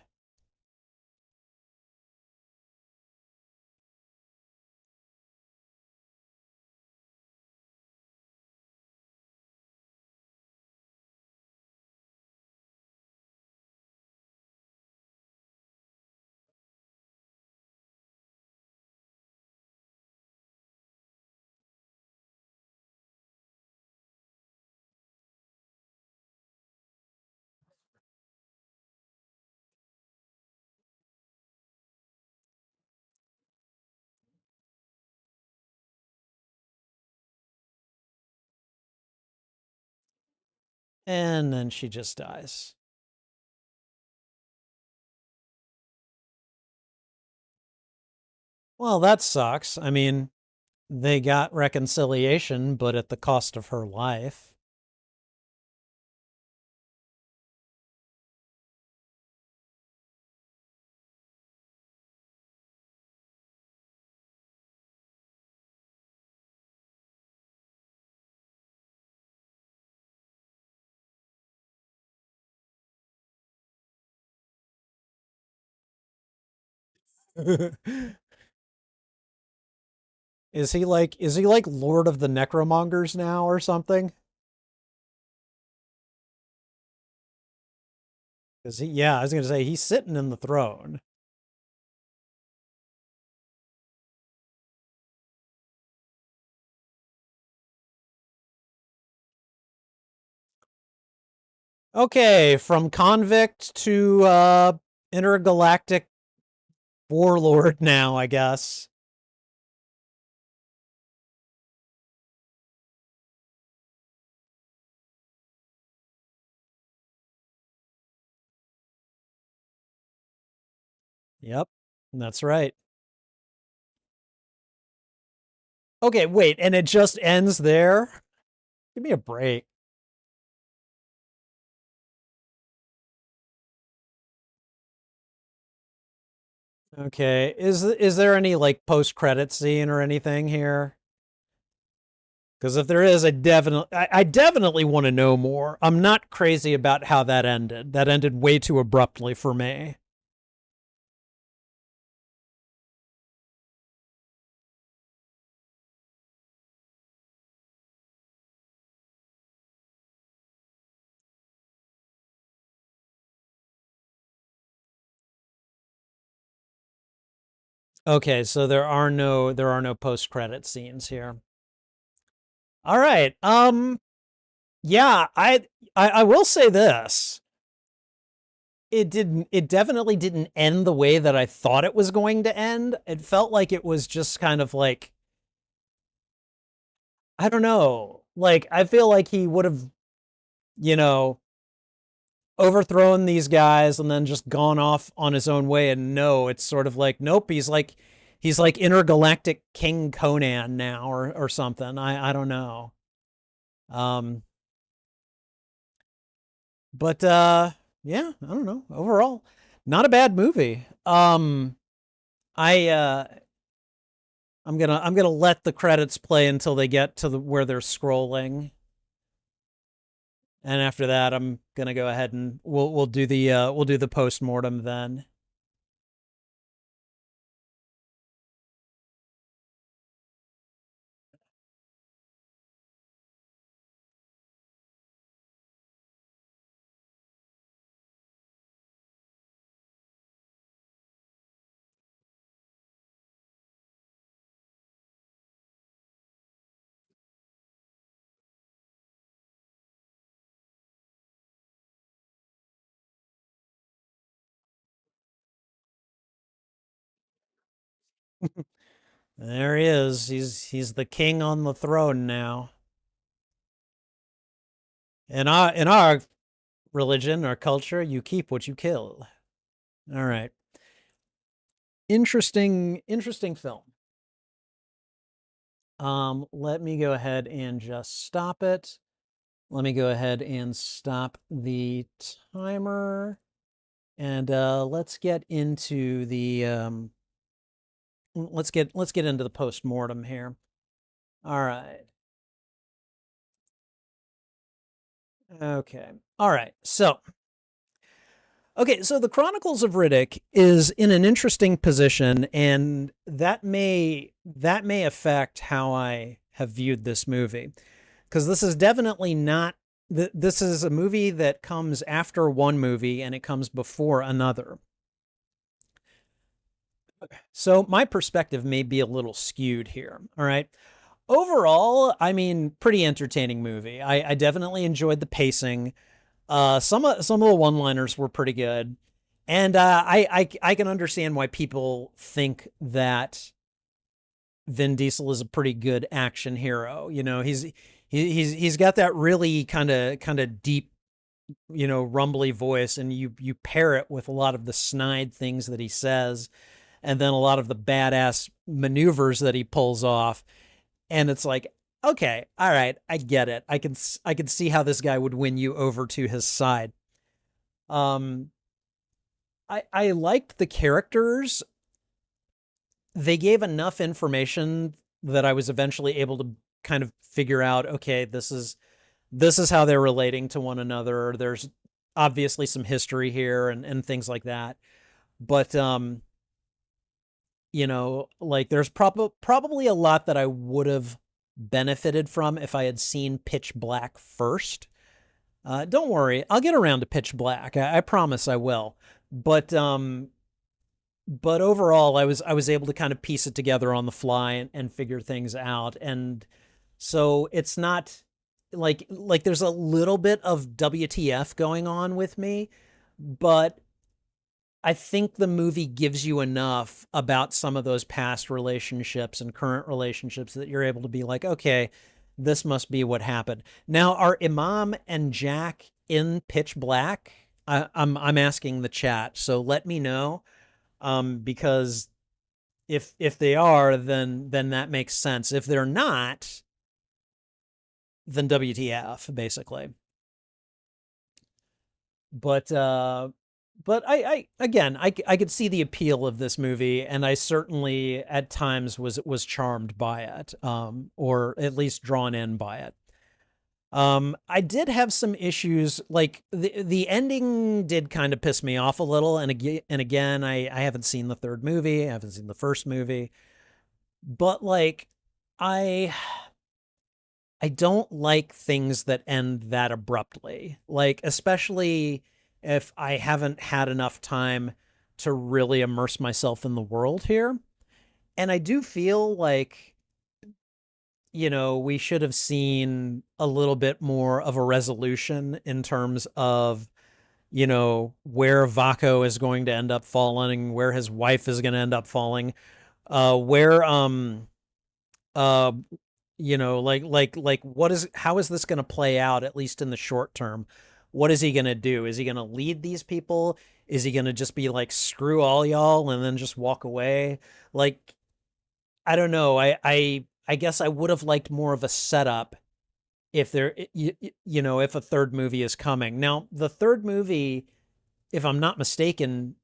And then she just dies. Well, that sucks. I mean, they got reconciliation, but at the cost of her life. Is he like Lord of the Necromongers now or something? Is he yeah, I was gonna say he's sitting in the throne. Okay, from convict to intergalactic warlord now, I guess. Yep, that's right. Okay, wait, and it just ends there? Give me a break. Okay, is there any like post-credit scene or anything here? Because if there is, I definitely want to know more. I'm not crazy about how that ended. That ended way too abruptly for me. Okay, so there are no post-credit scenes here. All right. Yeah, I will say this. It definitely didn't end the way that I thought it was going to end. It felt like it was just kind of like I don't know. Like I feel like he would have, you know, overthrown these guys and then just gone off on his own way, and no, it's sort of like nope, he's like intergalactic King Conan now or something. I don't know. Um But yeah, I don't know. Overall, not a bad movie. I I'm gonna let the credits play until they get to the where they're scrolling, and after that, I'm gonna go ahead and we'll do the post mortem then. There he is. He's the king on the throne now. In our religion or culture, you keep what you kill. All right. Interesting film. Let me go ahead and just stop it. Let me go ahead and stop the timer. And let's get into the let's get into the post-mortem here. All right. Okay. All right. So the Chronicles of Riddick is in an interesting position, and that may affect how I have viewed this movie, because this is definitely not. This is a movie that comes after one movie and it comes before another. So my perspective may be a little skewed here. All right. Overall, I mean, pretty entertaining movie. I definitely enjoyed the pacing. Some of the one-liners were pretty good, and I can understand why people think that Vin Diesel is a pretty good action hero. You know, he's got that really kind of deep, rumbly voice, and you pair it with a lot of the snide things that he says, and then a lot of the badass maneuvers that he pulls off, and it's like, okay, all right, I get it. I can see how this guy would win you over to his side. Um, I liked the characters. They gave enough information that I was eventually able to kind of figure out, okay, this is how they're relating to one another. There's obviously some history here and things like that. But like there's probably a lot that I would have benefited from if I had seen Pitch Black first. Don't worry, I'll get around to Pitch Black. I promise I will. But but overall, I was able to kind of piece it together on the fly and figure things out. And so it's not like there's a little bit of WTF going on with me, but I think the movie gives you enough about some of those past relationships and current relationships that you're able to be like, okay, this must be what happened. Now, are Imam and Jack in Pitch Black? I'm asking the chat, so let me know. Because if they are, then that makes sense. If they're not, then WTF, basically. But but I again I could see the appeal of this movie, and I certainly at times was charmed by it, or at least drawn in by it. I did have some issues, like the ending did kind of piss me off a little, and again I haven't seen the third movie, I haven't seen the first movie, but like I I don't like things that end that abruptly. Like, especially if I haven't had enough time to really immerse myself in the world here. And I do feel like, we should have seen a little bit more of a resolution in terms of, where Vaco is going to end up falling, where his wife is going to end up falling, where uh like what is how is this going to play out, at least in the short term? What is he going to do? Is he going to lead these people? Is he going to just be like, screw all y'all, and then just walk away? Like, I don't know. I guess I would have liked more of a setup if there, you know, if a third movie is coming. Now, the third movie, if I'm not mistaken,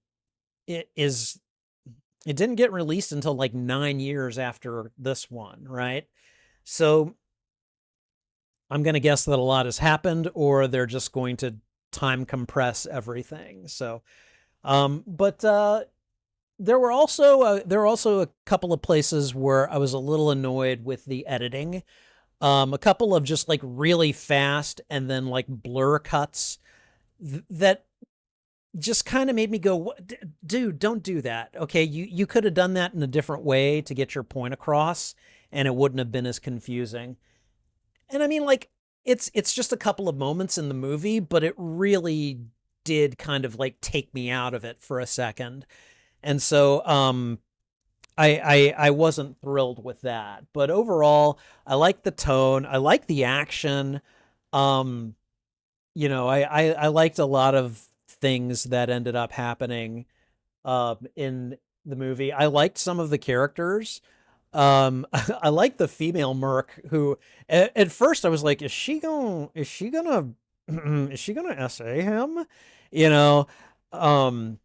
it is it didn't get released until like 9 years after this one, right? So I'm going to guess that a lot has happened, or they're just going to time compress everything. So, but there were also a couple of places where I was a little annoyed with the editing. A couple of just like really fast and then like blur cuts that just kind of made me go, dude, don't do that. Okay, you could have done that in a different way to get your point across, and it wouldn't have been as confusing. And I mean, like, it's just a couple of moments in the movie, but it really did kind of like take me out of it for a second. And so I wasn't thrilled with that. But overall, I like the tone, I like the action. Um, I liked a lot of things that ended up happening in the movie. I liked some of the characters. I like the female merc who at first I was like, is she gonna essay him? You know, um,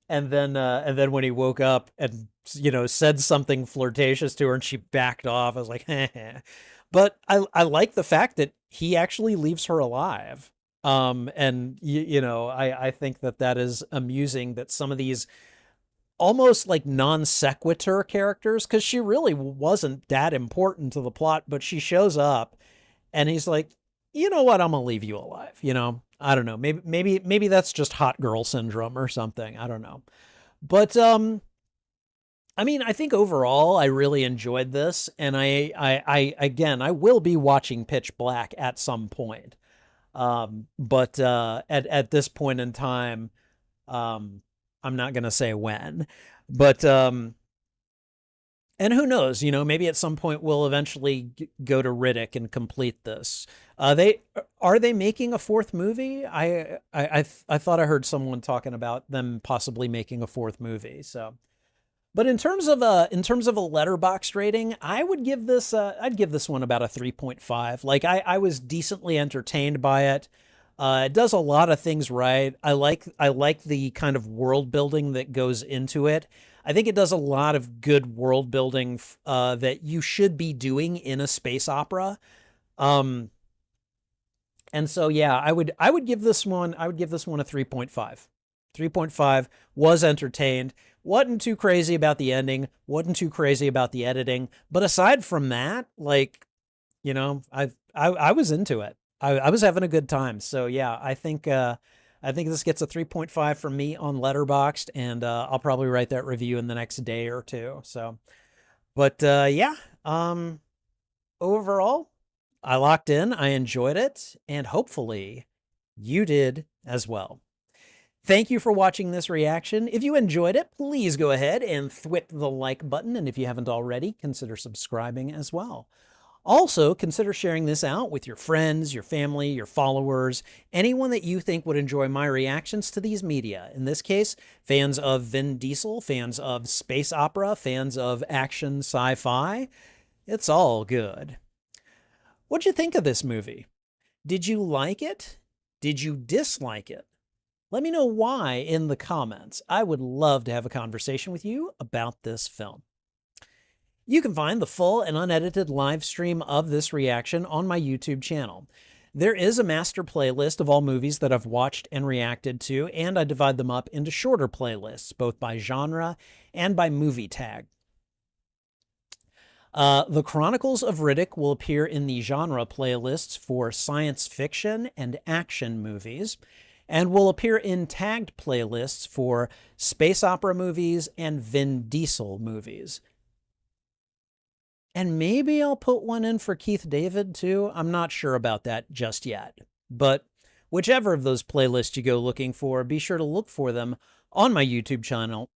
and then when he woke up and said something flirtatious to her and she backed off, I was like, but I like the fact that he actually leaves her alive. And I think that that is amusing that some of these almost like non sequitur characters, because she really wasn't that important to the plot, but she shows up and he's like, you know what, I'm gonna leave you alive. I don't know, maybe that's just hot girl syndrome or something, I don't know. But I mean, I think overall I really enjoyed this, and I again, I will be watching Pitch Black at some point. But at this point in time, um I'm not going to say when. But and who knows, maybe at some point we'll eventually go to Riddick and complete this. They Are they making a fourth movie? I thought I heard someone talking about them possibly making a fourth movie. So, but in terms of a letterbox rating, I'd give this one about a 3.5. Like I was decently entertained by it. It does a lot of things right. I like the kind of world building that goes into it. I think it does a lot of good world building that you should be doing in a space opera. Um, and so yeah, I would give this one a 3.5. 3.5. Was entertained. Wasn't too crazy about the ending. Wasn't too crazy about the editing. But aside from that, like, I was into it. I was having a good time. So yeah, I think this gets a 3.5 from me on Letterboxd, and I'll probably write that review in the next day or two. So, but yeah, overall, I locked in. I enjoyed it, and hopefully, you did as well. Thank you for watching this reaction. If you enjoyed it, please go ahead and thwip the like button, and if you haven't already, consider subscribing as well. Also, consider sharing this out with your friends, your family, your followers, anyone that you think would enjoy my reactions to these media. In this case, fans of Vin Diesel, fans of space opera, fans of action sci-fi. It's all good. What'd you think of this movie? Did you like it? Did you dislike it? Let me know why in the comments. I would love to have a conversation with you about this film. You can find the full and unedited live stream of this reaction on my YouTube channel. There is a master playlist of all movies that I've watched and reacted to, and I divide them up into shorter playlists, both by genre and by movie tag. The Chronicles of Riddick will appear in the genre playlists for science fiction and action movies, and will appear in tagged playlists for space opera movies and Vin Diesel movies. And maybe I'll put one in for Keith David too. I'm not sure about that just yet. But whichever of those playlists you go looking for, be sure to look for them on my YouTube channel.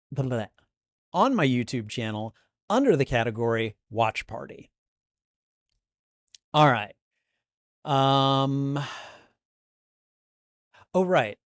On my YouTube channel under the category Watch Party. All right. Oh, right.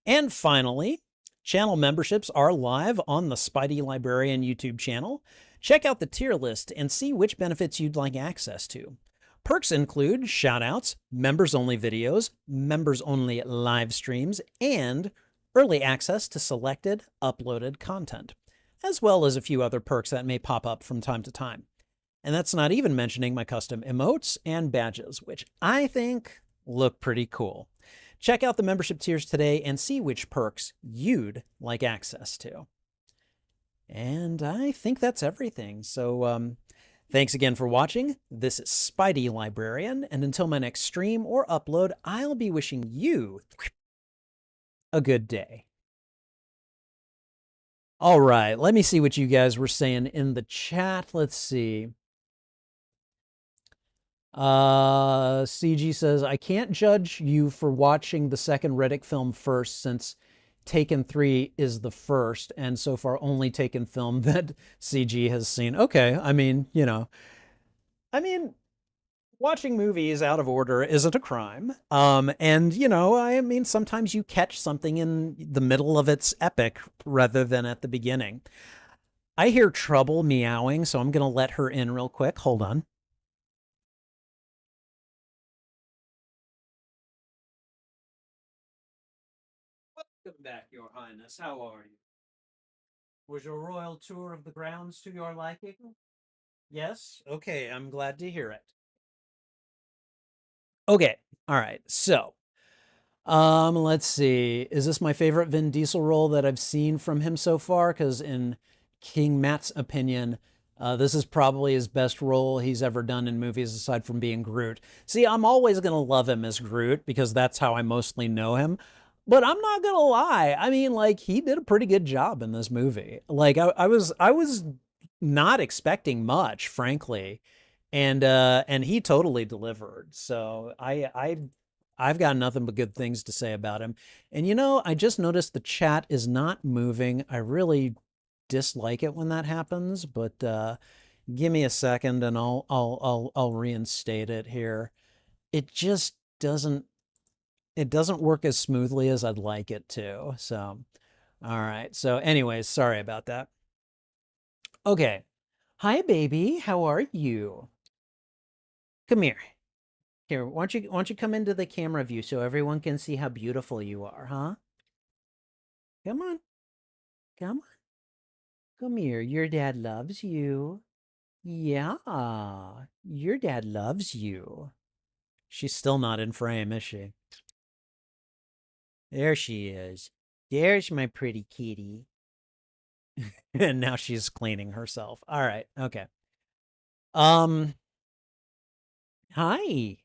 And finally, channel memberships are live on the Spidey Librarian YouTube channel. Check out the tier list and see which benefits you'd like access to. Perks include shoutouts, members-only videos, members-only live streams, and early access to selected uploaded content, as well as a few other perks that may pop up from time to time. And that's not even mentioning my custom emotes and badges, which I think look pretty cool. Check out the membership tiers today and see which perks you'd like access to. And I think that's everything. So thanks again for watching. This is Spidey Librarian, and until my next stream or upload, I'll be wishing you a good day. All right, let me see what you guys were saying in the chat. Let's see. CG says, I can't judge you for watching the second Riddick film first, since Taken 3 is the first, and so far only Taken film that CG has seen. Okay, I mean, you know, watching movies out of order isn't a crime. And, you know, I mean, sometimes you catch something in the middle of its epic rather than at the beginning. I hear Trouble meowing, so I'm going to let her in real quick. Hold on. Welcome back, Your Highness. How are you? Was your royal tour of the grounds to your liking? Yes? Okay, I'm glad to hear it. Okay, all right, so, let's see. Is this my favorite Vin Diesel role that I've seen from him so far? Because in King Matt's opinion, this is probably his best role he's ever done in movies aside from being Groot. See, I'm always going to love him as Groot because that's how I mostly know him. But I'm not going to lie. I mean, like, he did a pretty good job in this movie. Like, I was not expecting much, frankly. And he totally delivered. So I've got nothing but good things to say about him. And you know, I just noticed the chat is not moving. I really dislike it when that happens, but give me a second and I'll reinstate it here. It just doesn't work as smoothly as I'd like it to. So all right. So anyways, sorry about that. Okay. Hi baby, how are you? Come here. Here, why don't you come into the camera view so everyone can see how beautiful you are, huh? Come on. Come on. Come here. Your dad loves you. Yeah. Your dad loves you. She's still not in frame, is she? There she is. There's my pretty kitty. And now she's cleaning herself. All right. Okay. Hi.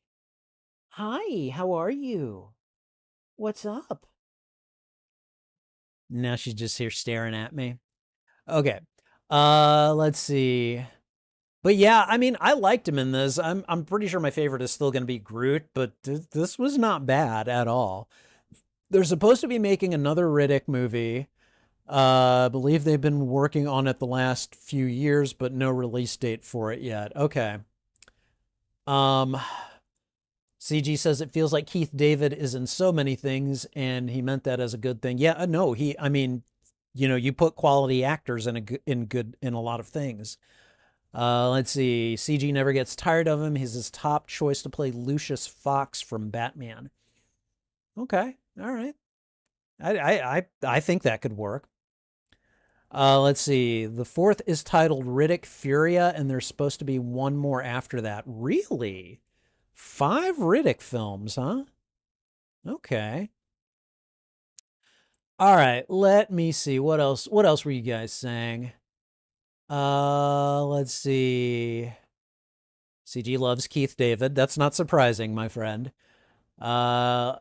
Hi, how are you? What's up? Now she's just here staring at me. Okay. Let's see. But yeah, I mean, I liked him in this. I'm pretty sure my favorite is still going to be Groot, but this was not bad at all. They're supposed to be making another Riddick movie. I believe they've been working on it the last few years, but no release date for it yet. Okay. CG says it feels like Keith David is in so many things, and he meant that as a good thing. Yeah, no, I mean, you know, you put quality actors in a lot of things. Let's see. CG never gets tired of him. He's his top choice to play Lucius Fox from Batman. Okay, all right. I think that could work. Let's see. The fourth is titled Riddick Furia, and there's supposed to be one more after that. Really? 5 Riddick films, huh? Okay. All right, let me see. What else were you guys saying? Let's see. CG loves Keith David. That's not surprising, my friend. I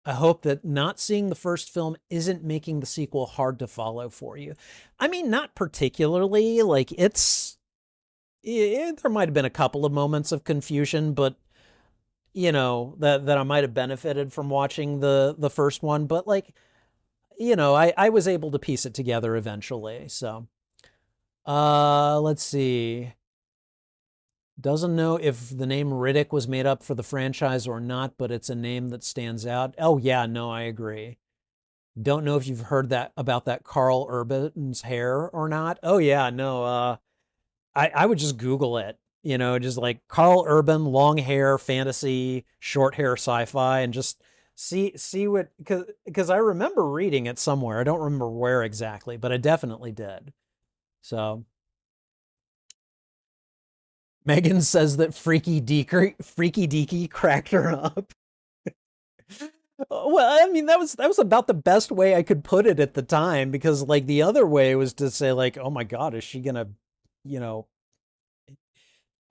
hope that not seeing the first film isn't making the sequel hard to follow for you. I mean, not particularly. Like, there might have been a couple of moments of confusion, but you know, that I might have benefited from watching the first one, but like, you know, I was able to piece it together eventually. So let's see. Doesn't know if the name Riddick was made up for the franchise or not, but it's a name that stands out. Oh yeah, no, I agree. Don't know if you've heard that about that Carl Urban's hair or not. Oh yeah, no, I would just Google it. Just like Carl Urban, long hair, fantasy, short hair, sci-fi, and just see what because I remember reading it somewhere. I don't remember where exactly, but I definitely did. So Megan says that Freaky Deaky cracked her up. Well, I mean that was about the best way I could put it at the time because like the other way was to say like, oh my God, is she gonna, you know,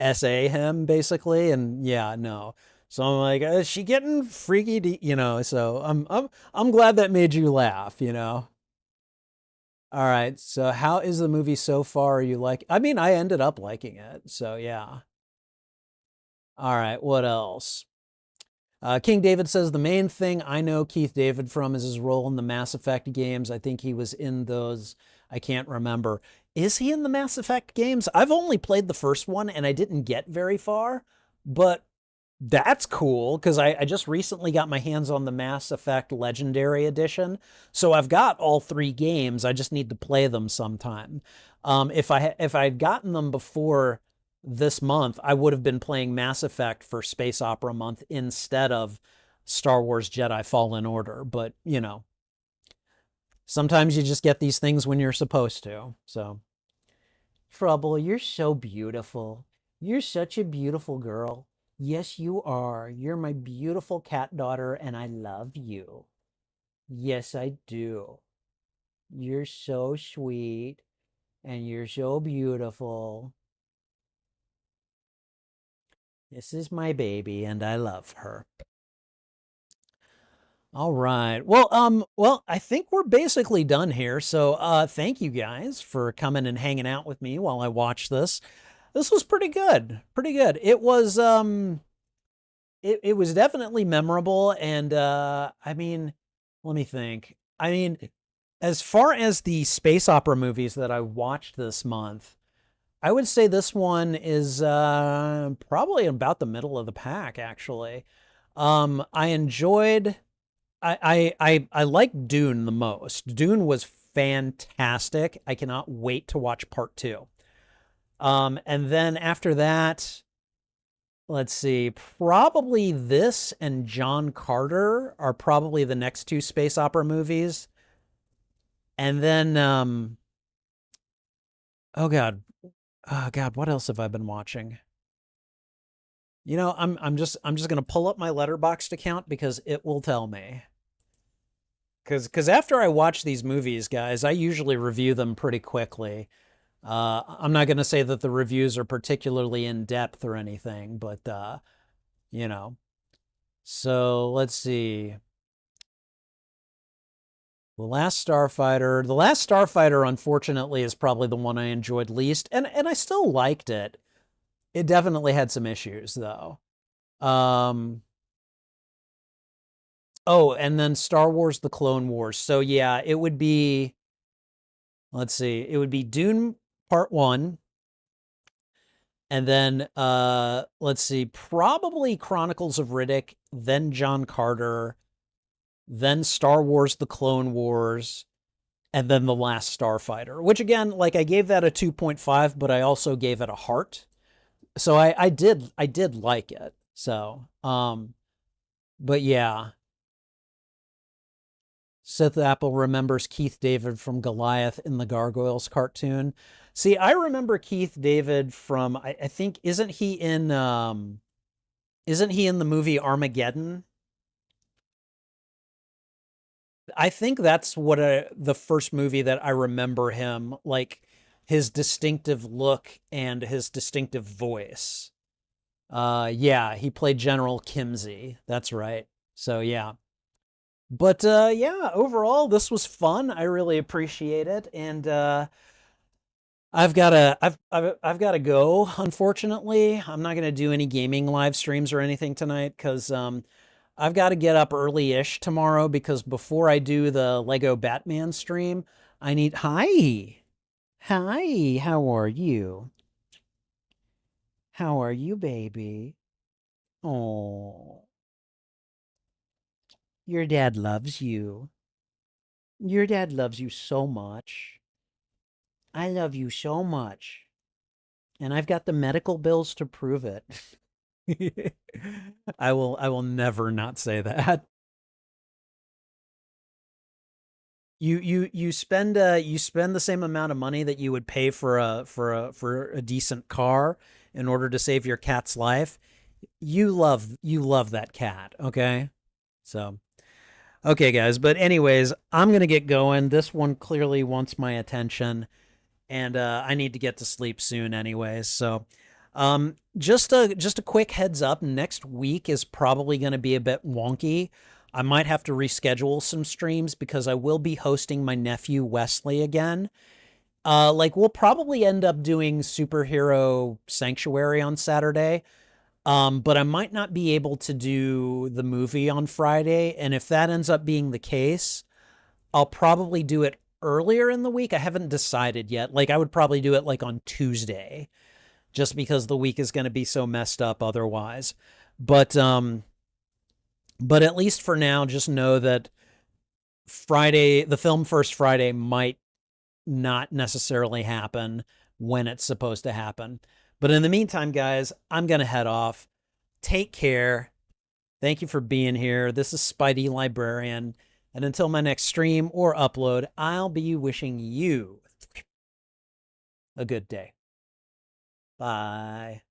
SA him basically? And yeah, no. So I'm like, is she getting So I'm glad that made you laugh. All right. So how is the movie so far? You like? I mean, I ended up liking it. So yeah. All right. What else? King David says the main thing I know Keith David from is his role in the Mass Effect games. I think he was in those. I can't remember. Is he in the Mass Effect games? I've only played the first one and I didn't get very far, but that's cool because I just recently got my hands on the Mass Effect Legendary Edition. So I've got all three games. I just need to play them sometime. If I had gotten them before this month, I would have been playing Mass Effect for Space Opera Month instead of Star Wars Jedi Fallen Order. But, sometimes you just get these things when you're supposed to. So, Trouble, you're so beautiful. You're such a beautiful girl. Yes, you are. You're my beautiful cat daughter, and I love you. Yes, I do. You're so sweet, and you're so beautiful. This is my baby, and I love her. All right. Well, I think we're basically done here. So, thank you guys for coming and hanging out with me while I watch this. This was pretty good. Pretty good. It was definitely memorable and I mean, let me think. I mean, as far as the space opera movies that I watched this month, I would say this one is probably about the middle of the pack actually. I enjoyed I like Dune the most. Dune was fantastic. I cannot wait to watch part 2. And then after that, let's see, probably this and John Carter are probably the next two space opera movies. And then oh God. Oh God, what else have I been watching? I'm just gonna pull up my Letterboxd account because it will tell me. Because after I watch these movies, guys, I usually review them pretty quickly. I'm not gonna say that the reviews are particularly in depth or anything, but you know. So let's see. The Last Starfighter, unfortunately, is probably the one I enjoyed least, and I still liked it. It definitely had some issues, though. Um, oh, and then Star Wars: The Clone Wars. So yeah, it would be. Let's see, it would be Dune Part One, and then let's see, probably Chronicles of Riddick, then John Carter, then Star Wars: The Clone Wars, and then The Last Starfighter, which again, like I gave that a 2.5, but I also gave it a heart. So I did like it. So, but yeah, Sith Apple remembers Keith David from Goliath in the Gargoyles cartoon. See, I remember Keith David from I think isn't he in the movie Armageddon? I think that's the first movie that I remember him, like his distinctive look and his distinctive voice. Yeah, he played General Kimsey. That's right. So yeah. But yeah, overall this was fun. I really appreciate it. And I've got to go, unfortunately. I'm not going to do any gaming live streams or anything tonight cuz I've got to get up early-ish tomorrow because before I do the Lego Batman stream, I need Hi. Hi, how are you? How are you, baby? Oh, your dad loves you. Your dad loves you so much. I love you so much. And I've got the medical bills to prove it. I will never not say that. You spend the same amount of money that you would pay for a decent car in order to save your cat's life. You love that cat, okay? So, okay guys, but anyways, I'm going to get going. This one clearly wants my attention and I need to get to sleep soon anyways. So, just a quick heads up, next week is probably going to be a bit wonky. I might have to reschedule some streams because I will be hosting my nephew Wesley again. Like we'll probably end up doing Superhero Sanctuary on Saturday. But I might not be able to do the movie on Friday, and if that ends up being the case, I'll probably do it earlier in the week. I haven't decided yet. Like I would probably do it like on Tuesday, just because the week is going to be so messed up otherwise. But but at least for now, just know that Friday, the Film First Friday might not necessarily happen when it's supposed to happen. But in the meantime, guys, I'm going to head off. Take care. Thank you for being here. This is Spidey Librarian. And until my next stream or upload, I'll be wishing you a good day. Bye.